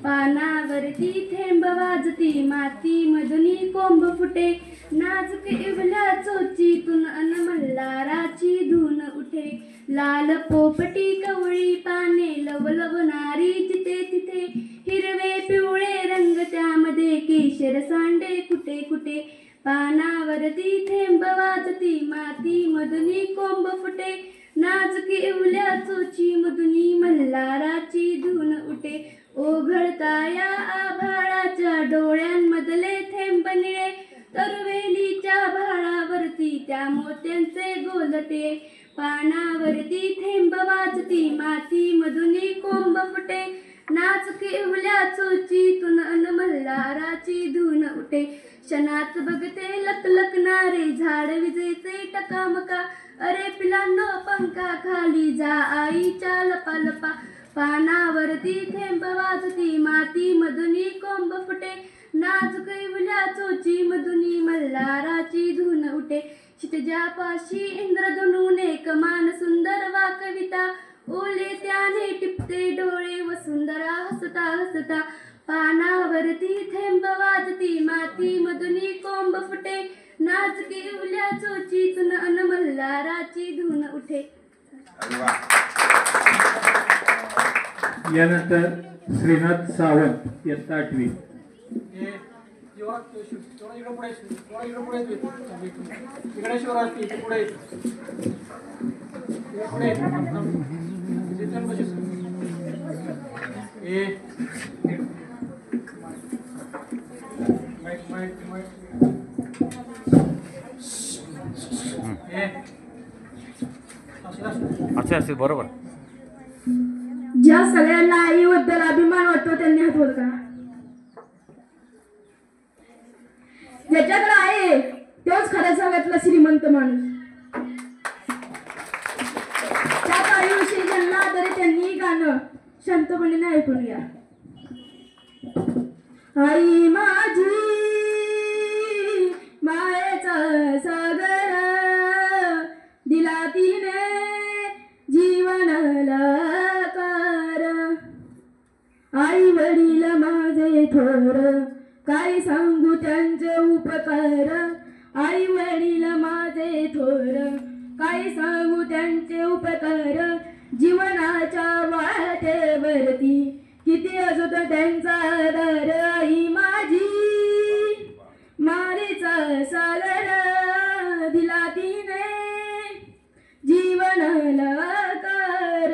पानावरती थेंब वाजती, माती मधुनी कोंब फुटे, नाजूक इवल्या चोचीतून अन मल्हाराची धून उठे. लाल पोपटी कवळी पाने लवलवणारी जिथे तिथे, हिरवे पिवळे रंग त्यामध्ये, केशर सांडे कुठे कुठे. पानावरती थेंब वाजती, माती मधुनी कोंब फुटे, नाजूक इवल्या चोची मधुनी मल्हाराची धून उठे. ओघळता या आभाळाच्या डोळ्यांमधले थेंब निळे, तरुवेलीच्या भाळावरती त्या मोत्यांचे गोलटे. पानावरती थेंब वाजती, माती मधुनी कोंब फुटे, नाजूक इवल्या चोचीतून अन मल्हाराची धून उठे. क्षणात बघते लकलकणारे झाड, विजेचे टकामका, अरे पिलांनो पहा पंखा खाली जा आईच्या लपा लपा पानावरती थेंब वाजती माती मधुनी कोंब फुटे नाजूक इवल्या चोची मधुनी मल्हाराची धून उठे क्षितिजापाशी इंद्रधनुने कमान सुंदर वा कविता ओले त्याने टिपते डोळे वसुंधरा हसता हसता पानावरती थेंब वाजती माती मधुनी कोंब फुटे नाचकी इवल्या चोचीतून अन मल्हाराची धून उठे. अरे वा. यानंतर श्रीनाथ सावंत इयत्ता 8वी. अच्छा बरोबर. ज्या सगळ्यांना आईबद्दल अभिमान वाटतो त्यांनी हात वर करा. ज्याच्याकडे आहे तोच खऱ्या जगातला श्रीमंत माणूस. त्याच आईविषयी ज्यांना आदर आहे त्यांनी गाणं शांतपणे ऐकून घ्या. आई माझी मायेचा सागर दिला तिने जीवनाला कार. आई वडील माझे थोर काय सांगू त्यांचे उपकार. आई वडील माझे थोर काय सांगू त्यांचे उपकार. जीवनाच्या वाटेवरती किती असत त्यांचा आदर. आई माझी मारीचा सागर दिला तिने जीवनाला कार.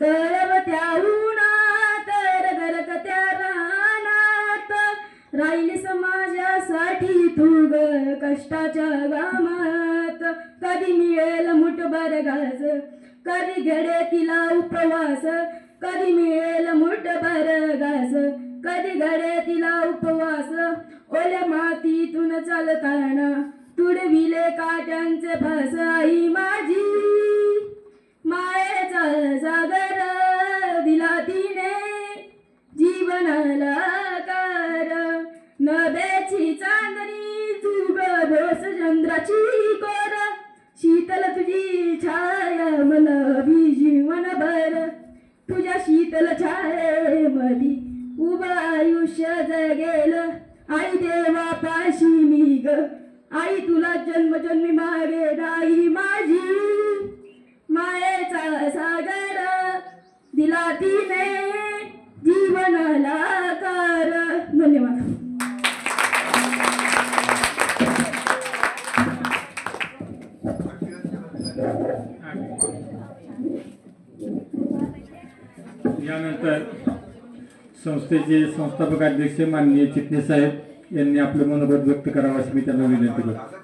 तरव त्या उन्हात रगरग त्या रानात राहिली समाजासाठी तू ग कष्टाच्या गामात. कधी मिळेल मुठभर घास कधी घडे तिला उपवास. कधी मिळेल मुठभर घास कधी घडे तिला उपवास. ओल्या मातीतून चालताना तुडविले काट्यांचे फास. आई माझी मायेचा सागर दिला तिने जीवनाला कार. नभेची चांदणी तू ग बोस चंद्राची कोर. शीतल तुझी छाया मला जीवनभर. तुझ्या शीतल छायेमधी उभं आयुष्य जगेल. आई देवा पाशी मी ग आई तुला जन्मजन्मी मागेल. आई माझी मायेचा सागर दिला तिने जीवनाला कार. धन्यवाद. यानंतर संस्थेचे संस्थापक अध्यक्ष माननीय चिटणीस साहेब यांनी आपलं मनोगत व्यक्त करावं अशी मी त्यांना विनंती करतो.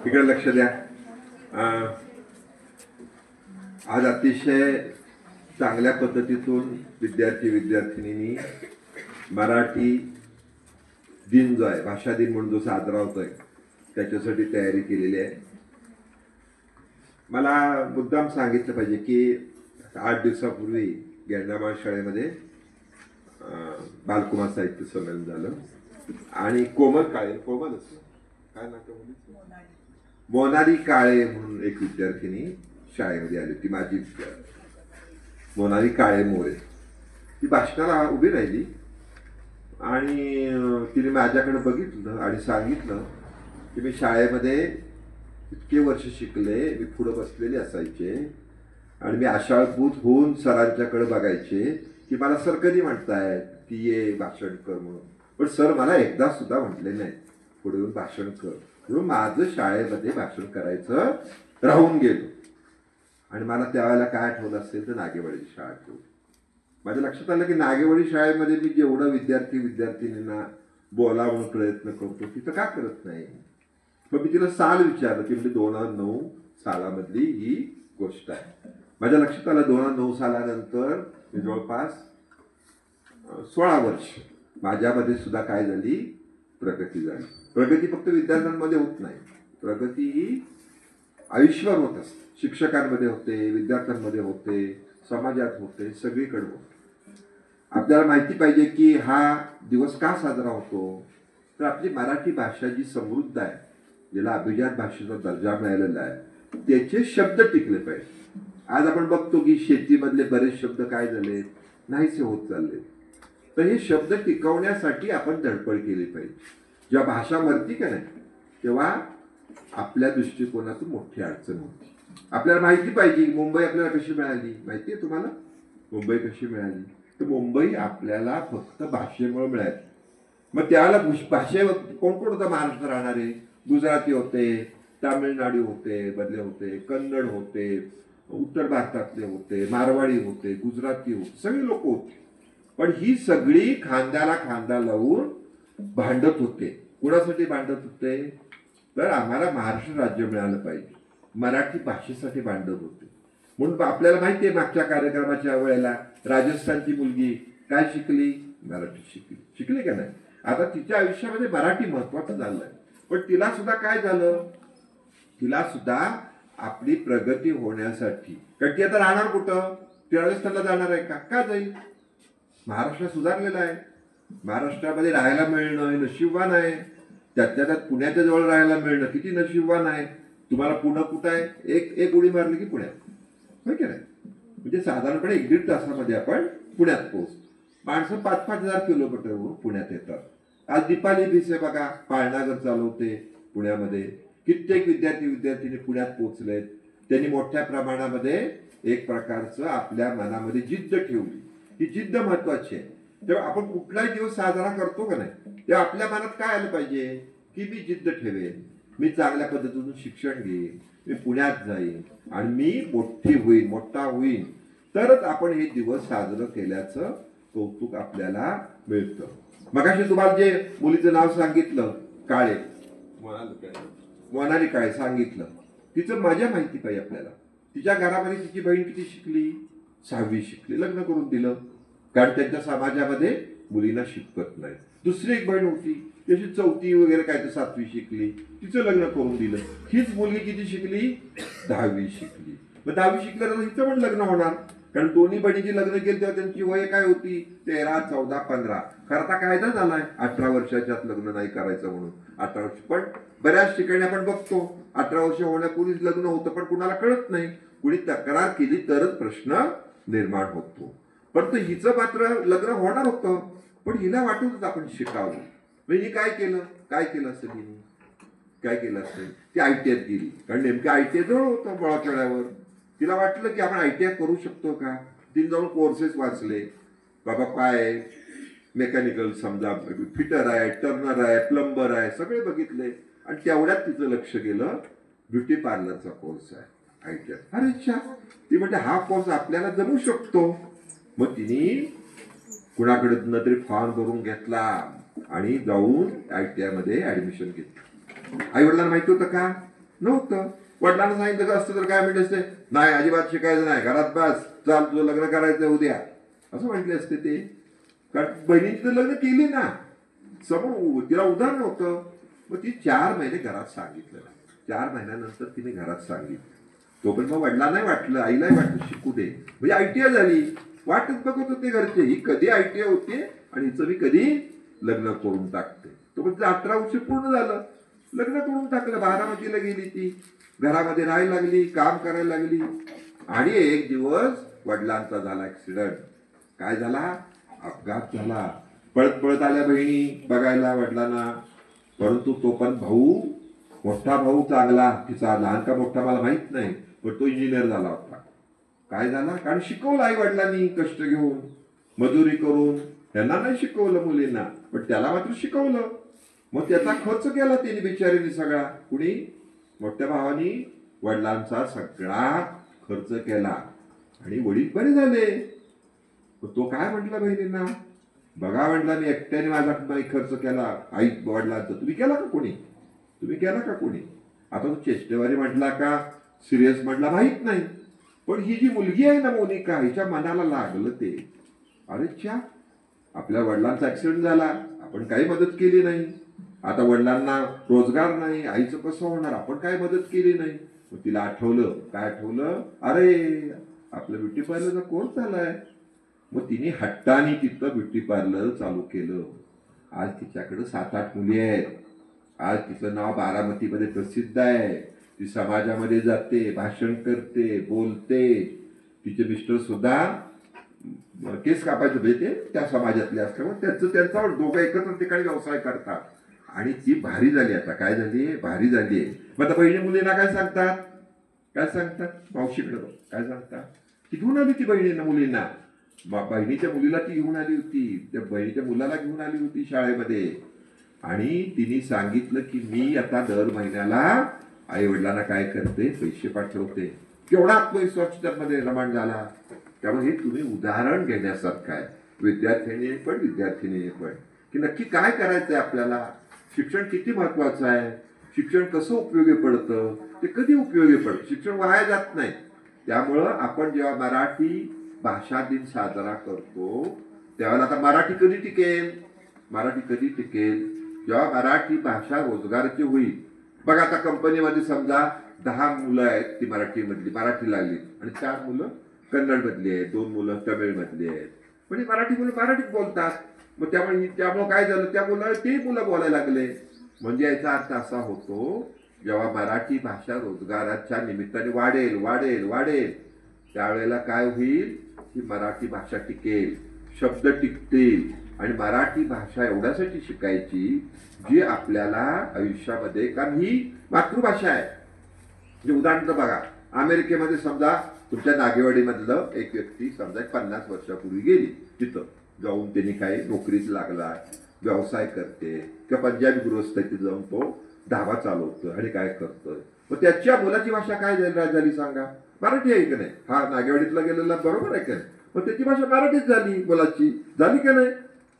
इकडे लक्ष द्या. आज अतिशय चांगल्या पद्धतीतून विद्यार्थिनींनी मराठी दिन जो आहे भाषा दिन म्हणून जो साजरा होतोय त्याच्यासाठी तयारी केलेली आहे. मला मुद्दाम सांगितलं पाहिजे की 8 दिवसापूर्वी गेंडामाळ शाळेमध्ये बालकुमार साहित्य संमेलन झालं आणि कोमल काळे काय नाव मोनाली काळे म्हणून एक विद्यार्थिनी शाळेमध्ये आली होती. माझी विद्यार्थी मोनाली काळे मोरे. ती भाषणाला उभी राहिली आणि तिने माझ्याकडे बघितलं आणि सांगितलं की मी शाळेमध्ये इतके वर्ष शिकले, मी पुढं बसलेले असायचे आणि मी आशाळभूत होऊन सरांच्याकडे बघायचे की मला सर कधी म्हणतायत की ये भाषण कर म्हणून. पण सर मला एकदा सुद्धा म्हटले नाही पुढे येऊन भाषण कर. म्हणून माझं शाळेमध्ये भाषण करायचं राहून गेलो आणि मला त्यावेळेला काय आठवलं असेल तर नागेवाडी शाळा आठवली. माझ्या लक्षात आलं की नागेवाडी शाळेमध्ये मी जेवढं विद्यार्थीनींना बोला म्हणून प्रयत्न करतो, तिथं का करत नाही? मग मी तिला साल विचारलं की म्हणजे 2009 सालामधली ही गोष्ट आहे. माझ्या लक्षात आलं 2009 सालानंतर मी जवळपास 16 वर्ष माझ्यामध्ये सुद्धा काय झाली, प्रगती झाली. प्रगती फक्त विद्यार्थ्यांमध्ये होत नाही, प्रगती ही आयुष्यभर होत असते. शिक्षकांमध्ये होते, विद्यार्थ्यांमध्ये होते, समाजात होते, सगळीकडे होते. आपल्याला माहिती पाहिजे की हा दिवस का साजरा होतो. तर आपली मराठी भाषा जी समृद्ध आहे, ज्याला अभिजात भाषेचा दर्जा मिळालेला आहे, त्याचे शब्द टिकले पाहिजे. आज आपण बघतो की शेतीमधले बरेच शब्द काय झाले, नाहीसे होत चालले. तर हे शब्द टिकवण्यासाठी आपण धडपड केली पाहिजे. जेव्हा भाषा मरती का नाही, तेव्हा आपल्या दृष्टिकोनातून मोठी अडचण होती. आपल्याला माहिती पाहिजे की मुंबई आपल्याला कशी मिळाली. माहिती आहे तुम्हाला मुंबई कशी मिळाली? तर मुंबई आपल्याला फक्त भाषेमुळे मिळाली. मग त्याला भाषे कोण कोण होता महाराष्ट्र राहणारे? गुजराती होते, तामिळनाडू होते, बदले होते, कन्नड होते, उत्तर भारतातले होते, मारवाडी होते, गुजराती होते, सगळे लोक होते. पण ही सगळी खांद्याला खांदा लावून भांडत होते. कुणासाठी भांडत होते? तर आम्हाला महाराष्ट्र राज्य मिळालं पाहिजे, मराठी भाषेसाठी भांडत होते. म्हणून आपल्याला माहिती आहे मागच्या कार्यक्रमाच्या वेळेला राजस्थानची मुलगी काय शिकली? मराठी शिकली. शिकली का नाही? आता तिच्या आयुष्यामध्ये मराठी महत्वाचं झालंय. पण तिला सुद्धा काय झालं, तिला सुद्धा आपली प्रगती होण्यासाठी, कारण ती आता राहणार कुठं? ती राजस्थानला जाणार आहे का? का जाईल? महाराष्ट्र सुधारलेला आहे, महाराष्ट्रामध्ये राहायला मिळणं हे नशीबवान आहे. त्यातल्या त्यात पुण्याच्या जवळ राहायला मिळणं किती नशीबवान आहे. तुम्हाला पुणे कुठं आहे? एक उडी मारली की पुण्यात, होय की नाही? म्हणजे साधारणपणे 1-1.5 तासामध्ये आपण पुण्यात पोहोचतो. माणसं 5-5 हजार किलोमीटरवरून पुण्यात येतात. आज दीपाली भिसे बघा पाळणाघर चालवते पुण्यामध्ये. कित्येक विद्यार्थिनी पुण्यात पोहोचलेत. त्यांनी मोठ्या प्रमाणामध्ये एक प्रकारचं आपल्या मनामध्ये जिद्द ठेवली. ही जिद्द महत्वाची आहे. तेव्हा आपण कुठलाही दिवस साजरा करतो का नाही, तेव्हा आपल्या मनात काय आलं पाहिजे की मी जिद्द ठेवेन, मी चांगल्या पद्धतीतून शिक्षण घेईन, मी पुण्यात जाईन आणि मी मोठा होईन, तरच आपण हे दिवस साजरं केल्याचं कौतुक आपल्याला मिळतं. मगाशी तुम्हाला जे मुलीचं नाव सांगितलं काळे, मोनाली काळे सांगितलं, तिचं मजा माहिती पाहिजे आपल्याला. तिच्या घरामध्ये तिची बहीण किती शिकली? 6वी शिकली. लग्न करून दिलं, कारण त्यांच्या समाजामध्ये मुलींना शिकवत नाही. दुसरी एक बहीण होती, त्याची 4थी वगैरे काय तर 7वी शिकली, तिचं लग्न करून दिलं. हीच मुलगी किती शिकली? 10वी शिकली. मग 10वी शिकल्यानंतर हिचं पण लग्न होणार, कारण दोन्ही बहिणीची लग्न केली तेव्हा त्यांची वय काय होती? 13, 14, 15. खरं आता कायदा झालाय 18 वर्षाच्यात लग्न नाही करायचं म्हणून. 18 वर्ष, पण बऱ्याच ठिकाणी आपण बघतो 18 वर्ष होण्यापूर्वीच लग्न होतं, पण कुणाला कळत नाही. कुणी तक्रार केली तरच प्रश्न निर्माण होतो. पण हिचं मात्र लग्न होणार होतं, पण हिला वाटत होतं आपण शिकावं. म्हणजे काय केलं असेल हिने? काय केलं असेल? ती ITIत गेली, कारण नेमकं ITI जवळ होतं बळाखेड्यावर. तिला वाटलं की आपण ITI करू शकतो का? तिने जाऊन कोर्सेस वाचले. बाबा काय मेकॅनिकल, समजा फिटर आहे, टर्नर आहे, प्लंबर आहे, सगळे बघितले. आणि तेवढ्यात तिचं लक्ष गेलं ब्युटी पार्लरचा कोर्स आहे ITI. अरे अच्छा, ती म्हणते हा कोर्स आपल्याला जमू शकतो. मग तिने कुणाकडे तरी फॉर्म भरून घेतला आणि जाऊन ITI मध्ये ऍडमिशन घेतलं. आई वडिलांना माहिती होतं का? नव्हतं. वडिलांना सांगितलं असतं तर काय म्हटलं असते? नाही, अजिबात शिकायचं नाही, घरात बस, चाल तुझं लग्न करायचं उद्या, असं म्हटले असते ते. कारण बहिणीची तर लग्न केली ना, समोर तिला उदाहरण होतं. मग ती 4 महिने घरात सांगितलं. 4 महिन्यानंतर तिने घरात सांगितलं. तोपर्यंत मग वडिलांनाही वाटलं, आईलाही वाटलं शिकू दे. म्हणजे ITI झाली. वाटत बघत होते घरचे, ही कधी ITI होते आणि हिचं मी कधी लग्न करून टाकते. तोपर्यंत 18 वर्ष पूर्ण झालं, लग्न करून टाकलं. बारामतीला गेली ती, घरामध्ये राहायला लागली, काम करायला लागली. आणि एक दिवस वडिलांचा झाला ऍक्सिडेंट. काय झाला? अपघात झाला. पळत पळत आल्या बहिणी बघायला वडिलांना. परंतु तो पण भाऊ, मोठा भाऊ चांगला तिचा, लहान का मोठा मला माहित नाही, पण तो इंजिनियर झाला होता. काय झाला? कारण शिकवलं आई वडिलांनी कष्ट घेऊन, मजुरी करून. त्यांना नाही शिकवलं मुलींना, पण त्याला मात्र शिकवलं. मग त्याचा खर्च केला तिने बिचारीने सगळा. कुणी? मोठ्या भावानी वडिलांचा सगळा खर्च केला आणि वडील बरे झाले. तो काय म्हटला बहिणींना? बघा म्हटलं मी एकट्याने माझा नाही खर्च केला आई वडिलांचा, तुम्ही केला का कोणी? तुम्ही केला का कोणी? आता तो चेष्टेवारी म्हटला का सिरियस म्हटला माहीत नाही, पण ही जी मुलगी आहे ना मोनिका, हिच्या मनाला लागलं ते, अरे च्या आपल्या वडिलांचा ऍक्सिडेंट झाला, आपण काही मदत केली नाही, आता वडिलांना रोजगार नाही, आईचं कसं होणार, आपण काही मदत केली नाही. मग तिला आठवलं, काय आठवलं, अरे आपलं ब्युटी पार्लरचा कोर्स झालाय. मग तिने हट्टाने तिथं ब्युटी पार्लर चालू केलं. आज तिच्याकडे 7-8 मुली आहेत. आज तिचं नाव बारामतीमध्ये प्रसिद्ध आहे. ती समाजामध्ये जाते, भाषण करते, बोलते. तिचे मिस्टर सुद्धा केस कापायचं भेटे त्या समाजातले असल्यामुळे त्यांचा दोघं एकत्र ठिकाणी व्यवसाय करतात. आणि ती भारी झाली, आता काय झाली, भारी झाली. मग आता बहिणी मुलींना काय सांगतात, काय सांगतात, मावशीकडं काय सांगतात, ती घेऊन आली ती बहिणींना मुलींना, बहिणीच्या मुलीला ती घेऊन आली होती, त्या बहिणीच्या मुलाला घेऊन आली होती शाळेमध्ये. आणि तिने सांगितलं की मी आता दर महिन्याला आई वडिलांना काय करते, पैसे पाठवते. केवढा आत्मविश्वास त्यामध्ये निर्माण झाला. त्यामुळे हे तुम्ही उदाहरण घेण्यासारखं आहे, विद्यार्थिनी पण विद्यार्थिनी पण, की नक्की काय करायचं आहे आपल्याला. शिक्षण किती महत्वाचं आहे, शिक्षण कसं उपयोगी पडतं, ते कधी उपयोगी पडतं, शिक्षण वाया जात नाही. त्यामुळं आपण जेव्हा मराठी भाषा दिन साजरा करतो त्यावेळेला आता मराठी कधी टिकेल, मराठी कधी टिकेल, जेव्हा मराठी भाषा रोजगाराची होईल. बघा आता कंपनीमध्ये समजा 10 मुलं आहेत, ती मराठी लागली आणि 4 मुलं कन्नड मधली आहेत, 2 मुलं तमिळ मधली आहेत, म्हणजे मराठी मुलं मराठीत बोलतात. मग त्यामुळे काय झालं, त्या मुलाला ते मुलं बोलायला लागले. म्हणजे याचा अर्थ असा होतो, जेव्हा मराठी भाषा रोजगाराच्या निमित्ताने वाढेल वाढेल वाढेल त्यावेळेला काय होईल, ही मराठी भाषा टिकेल, शब्द टिकतील. आणि मराठी भाषा एवढ्यासाठी शिकायची जी आपल्याला आयुष्यामध्ये, कारण ही मातृभाषा आहे. म्हणजे उदाहरण बघा, अमेरिकेमध्ये समजा तुमच्या नागेवाडीमधलं एक व्यक्ती समजा 50 वर्षापूर्वी गेली, तिथं जाऊन त्यांनी काही नोकरीच लागला, व्यवसाय करते, किंवा पंजाबी गृहस्थ तिथे जाऊन तो धाबा चालवतो आणि काय करतोय. मग त्याच्या मुलाची भाषा काय झाली सांगा, मराठी आहे की नाही. हा नागेवाडीतला गेलेला बरोबर आहे का नाही, मग त्याची भाषा मराठीच झाली, मुलाची झाली का नाही,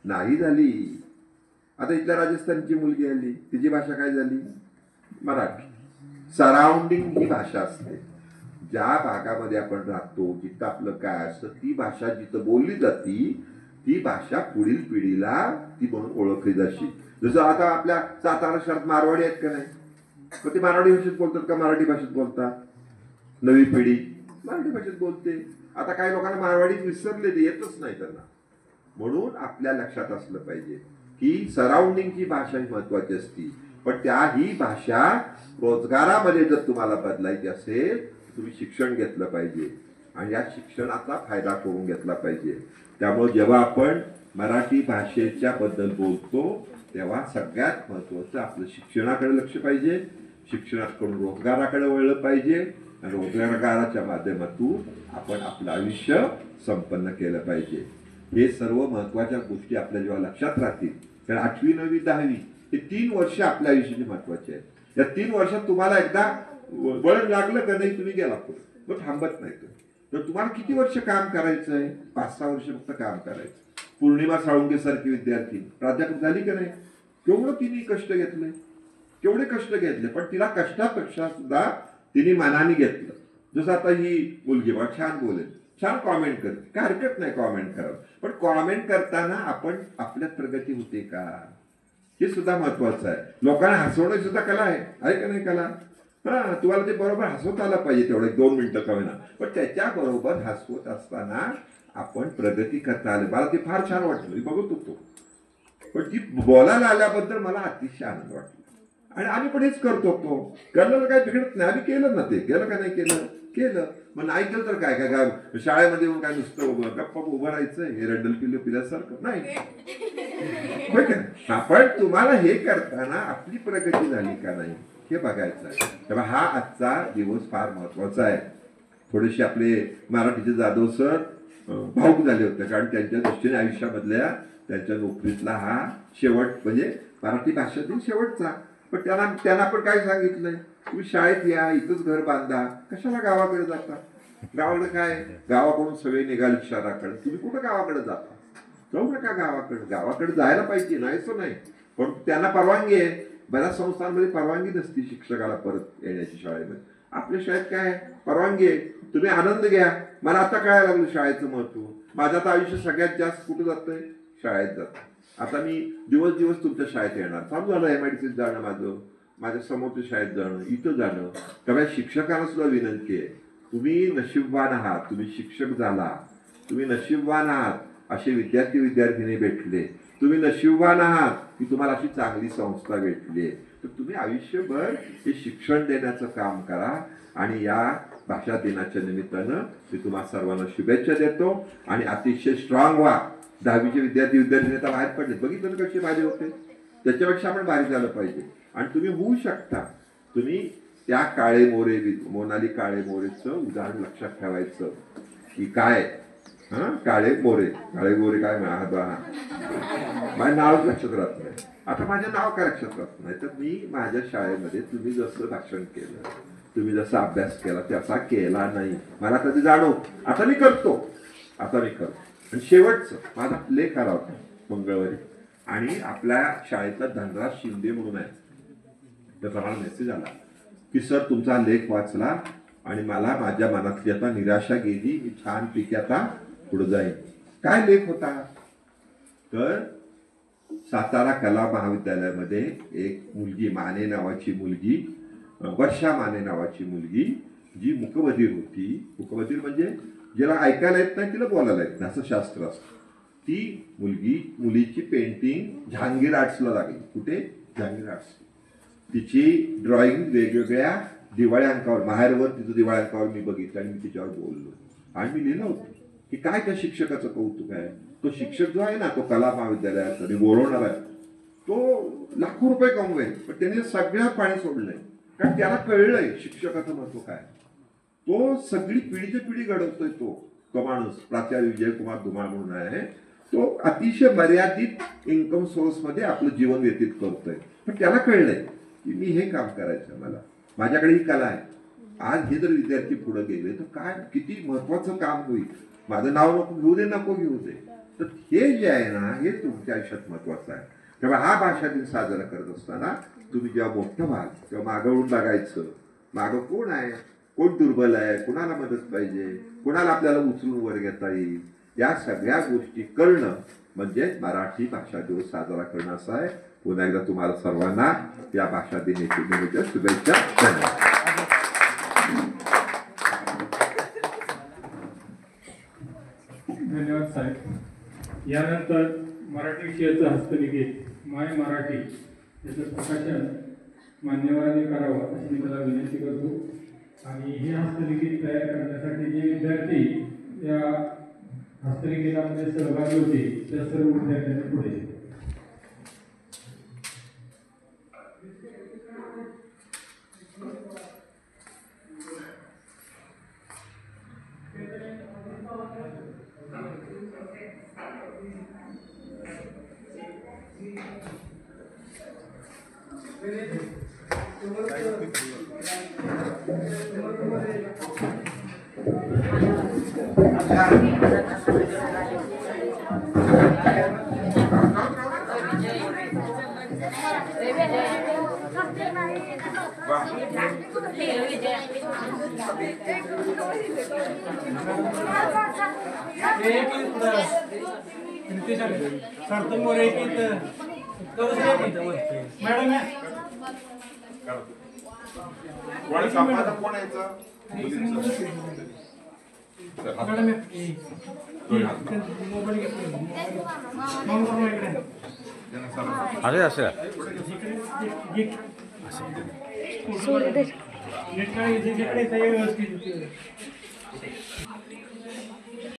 नाही झाली. आता इथल्या राजस्थानची मुलगी आली, तिची भाषा काय झाली, मराठी. सराउंडिंग ही भाषा असते, ज्या भागामध्ये आपण राहतो, जिथं आपलं काय असतं, ती भाषा जिथं बोलली जाती, ती भाषा पुढील पिढीला ती म्हणून ओळखली जाशी. जसं आता आपल्या सातारा शहरात मारवाडी आहेत का नाही, मग ते मारवाडी भाषेत बोलतात का मराठी भाषेत बोलतात, नवी पिढी मराठी भाषेत बोलते. आता काही लोकांना मारवाडी विसरलेली, येतच नाही त्यांना. म्हणून आपल्या लक्षात असलं पाहिजे की सराउंडिंगची भाषा ही महत्वाची असती, पण ही भाषा रोजगारामध्ये जर तुम्हाला बदलायची असेल तुम्ही शिक्षण घेतलं पाहिजे आणि या शिक्षणाचा फायदा करून घेतला पाहिजे. त्यामुळे जेव्हा आपण मराठी भाषेच्या बद्दल बोलतो तेव्हा सगळ्यात महत्त्वाचं आपलं शिक्षणाकडे लक्ष पाहिजे, शिक्षणाकडून रोजगाराकडे वळलं पाहिजे आणि रोजगाराच्या माध्यमातून आपण आपलं आयुष्य संपन्न केलं पाहिजे. हे सर्व महत्त्वाच्या गोष्टी आपल्या जेव्हा लक्षात राहतील, कारण 8वी 9वी 10वी हे 3 वर्ष आपल्या आयुष्याची महत्त्वाची आहेत. या 3 वर्षात तुम्हाला एकदा वळण लागलं का नाही, तुम्ही गेला पुढे, मग थांबत नाही. तर तुम्हाला किती वर्ष काम करायचं आहे, 5-6 वर्ष फक्त काम करायचं. पौर्णिमा साळुंगे सारखी विद्यार्थी प्राध्यापक झाली का नाही, केवढं तिने कष्ट घेतले, केवढे कष्ट घेतले, पण तिला कष्टापेक्षा सुद्धा तिने मनाने घेतलं. जसं आता ही मुलगी बघा छान बोलेल, छान कॉमेंट करते, काय हरकत नाही कॉमेंट करावं, पण कॉमेंट करताना आपण आपल्यात प्रगती होते का हे सुद्धा महत्वाचं आहे. लोकांना हसवणं सुद्धा कला आहे का नाही कला. हा, तुम्हाला ते बरोबर हसवत आलं पाहिजे, तेवढं 2 मिनिटं का होईना, पण त्याच्याबरोबर हसवत असताना आपण प्रगती करता आलं. मला ते फार छान वाटलं, मी बघत होतो, पण ती बोलायला आल्याबद्दल मला अतिशय आनंद वाटला. आणि आम्ही पण हेच करतो होतो, करणं काही बिघडत नाही, आम्ही केलं ना, ते केलं का नाही केलं, केलं. मग नाही केलं तर काय काय शाळेमध्ये येऊन काय नुसतं गप्पा उभं राहायचं, हे रंडल किल्लो पिल्यासारखं नाही. पण तुम्हाला हे करताना आपली प्रगती झाली का नाही हे बघायचं आहे. तेव्हा हा आजचा दिवस फार महत्वाचा आहे. थोडेसे आपले मराठीचे जाधव सर भावूक झाले होते, कारण त्यांच्या दृष्टीने आयुष्यामधल्या त्यांच्या नोकरीतला हा शेवट म्हणजे मराठी भाषेतील शेवटचा. पण त्यांना आपण काय सांगितलंय, तुम्ही शाळेत या, इथंच घर बांधा, कशाला गावाकडे जाता. गावाकडे काय, गावाकडून सगळे निघाले शहराकडे, तुम्ही कुठं गावाकडे जाता. जाऊ नका गावाकडे जायला पाहिजे, नाही असं नाही, पण त्यांना परवानगी आहे. बऱ्याच संस्थांमध्ये परवानगी नसते शिक्षकाला परत येण्याची शाळेमध्ये. आपल्या शाळेत काय आहे, परवानगी आहे, तुम्ही आनंद घ्या. मला आता कळायला लागलं शाळेचं महत्व. माझं आता आयुष्य सगळ्यात जास्त कुठं जातंय, शाळेत जातं. आता मी दिवस तुमच्या शाळेत येणार, चालू झालं MIDCत जाणं, माझ्या समोरच्या शाळेत जाणं, इथं जाणं. त्यामुळे शिक्षकांना सुद्धा विनंती आहे, तुम्ही नशीबवान आहात, तुम्ही शिक्षक झाला, तुम्ही नशीबवान आहात असे विद्यार्थिनी भेटले, तुम्ही नशीबवान आहात की तुम्हाला अशी चांगली संस्था भेटली. तर तुम्ही आयुष्यभर हे शिक्षण देण्याचं काम करा. आणि या भाषा दिनाच्या निमित्तानं मी तुम्हा सर्वांना शुभेच्छा देतो. आणि अतिशय स्ट्रॉंग व्हा. 10वीचे विद्यार्थी आता बाहेर पडले, बघितलं ना कसे भारी होते, त्याच्यापेक्षा आपण भारी झालं पाहिजे. आणि तुम्ही होऊ शकता. तुम्ही त्या मोनाली काळे मोरेचं उदाहरण लक्षात ठेवायचं की काय, काळे मोरे काय माझं नावच लक्षात राहत नाही. आता माझं नाव काय लक्षात राहत नाही, तर मी माझ्या शाळेमध्ये तुम्ही जसं भाषण केलं, तुम्ही जसा अभ्यास केला त्याचा केला नाही, मला कधी जाणव. आता मी करतो. आणि शेवटचं माझा लेख आला होता मंगळवारी, आणि आपल्या शाळेतला धनराज शिंदे म्हणून आहे, त्याचा मला मेसेज आला की सर तुमचा लेख वाचला आणि मला माझ्या मनातली आता निराशा गेली, मी छान पैकी आता पुढे जाईन. काय लेख होता, तर सातारा कला महाविद्यालयामध्ये एक मुलगी माने नावाची मुलगी, वर्षा माने नावाची मुलगी, जी मुकबधीर होती. मुकबधीर म्हणजे ज्याला ऐकायला येत नाही तिला बोलायला येत नाही असं शास्त्र असतं. ती मुलीची पेंटिंग जहांगीर आर्ट्सला लागली. कुठे, जहांगीर आर्ट्स. तिची ड्रॉइंग वेगवेगळ्या दिवाळी अंकावर, माहेरवर तिचं दिवाळी अंकावर मी बघितलं आणि मी तिच्यावर बोललो. आणि मी लिहिलं होतं की काय त्या शिक्षकाचं कौतुक आहे. तो शिक्षक जो आहे ना, तो कला महाविद्यालयात मी बोलवणार आहे, तो लाखो रुपये कमवेल, पण त्याने सगळ्या पाणी सोडलंय. कारण त्याला कळलंय शिक्षकाचं महत्व काय. तो सगळी पिढीच्या पिढी घडवतोय. तो माणूस प्राचार्य विजयकुमार धुमाळ म्हणून आहे. तो अतिशय मर्यादित इन्कम सोर्स मध्ये आपलं जीवन व्यतीत करतोय, पण त्याला कळलंय की मी हे काम करायचं, माझ्याकडे ही कला आहे. आज हे जर विद्यार्थी पुढे गेले तर काय किती महत्वाचं काम होईल. माझं नाव नको घेऊ दे. तर हे जे आहे ना, हे तुमच्या आयुष्यात महत्वाचं आहे. तेव्हा हा भाषा दिन साजरा करत असताना तुम्ही जेव्हा मोठं व्हाल तेव्हा मागवून बघायचं, मागं कोण आहे, कोण दुर्बल आहे, कोणाला मदत पाहिजे, कोणाला आपल्याला उचलून वर घेता येईल, या सगळ्या गोष्टी करणं म्हणजे मराठी भाषा दिवस साजरा करणं असं आहे. पुन्हा एकदा तुम्हाला सर्वांना या भाषा दिनाच्या शुभेच्छा. धन्यवाद. धन्यवाद साहेब. यानंतर मराठी विषयाचं हस्तलिखित माय मराठी याचं प्रकाशन मान्यवरांनी करावं अशी मी त्याला विनंती करतो. आणि हे हस्तलिखित तयार करण्यासाठी जे विद्यार्थी या हस्तलिखितामध्ये सहभागी होते त्या सर्व विद्यार्थ्यांनी पुढे. अरे असं व्यवस्थित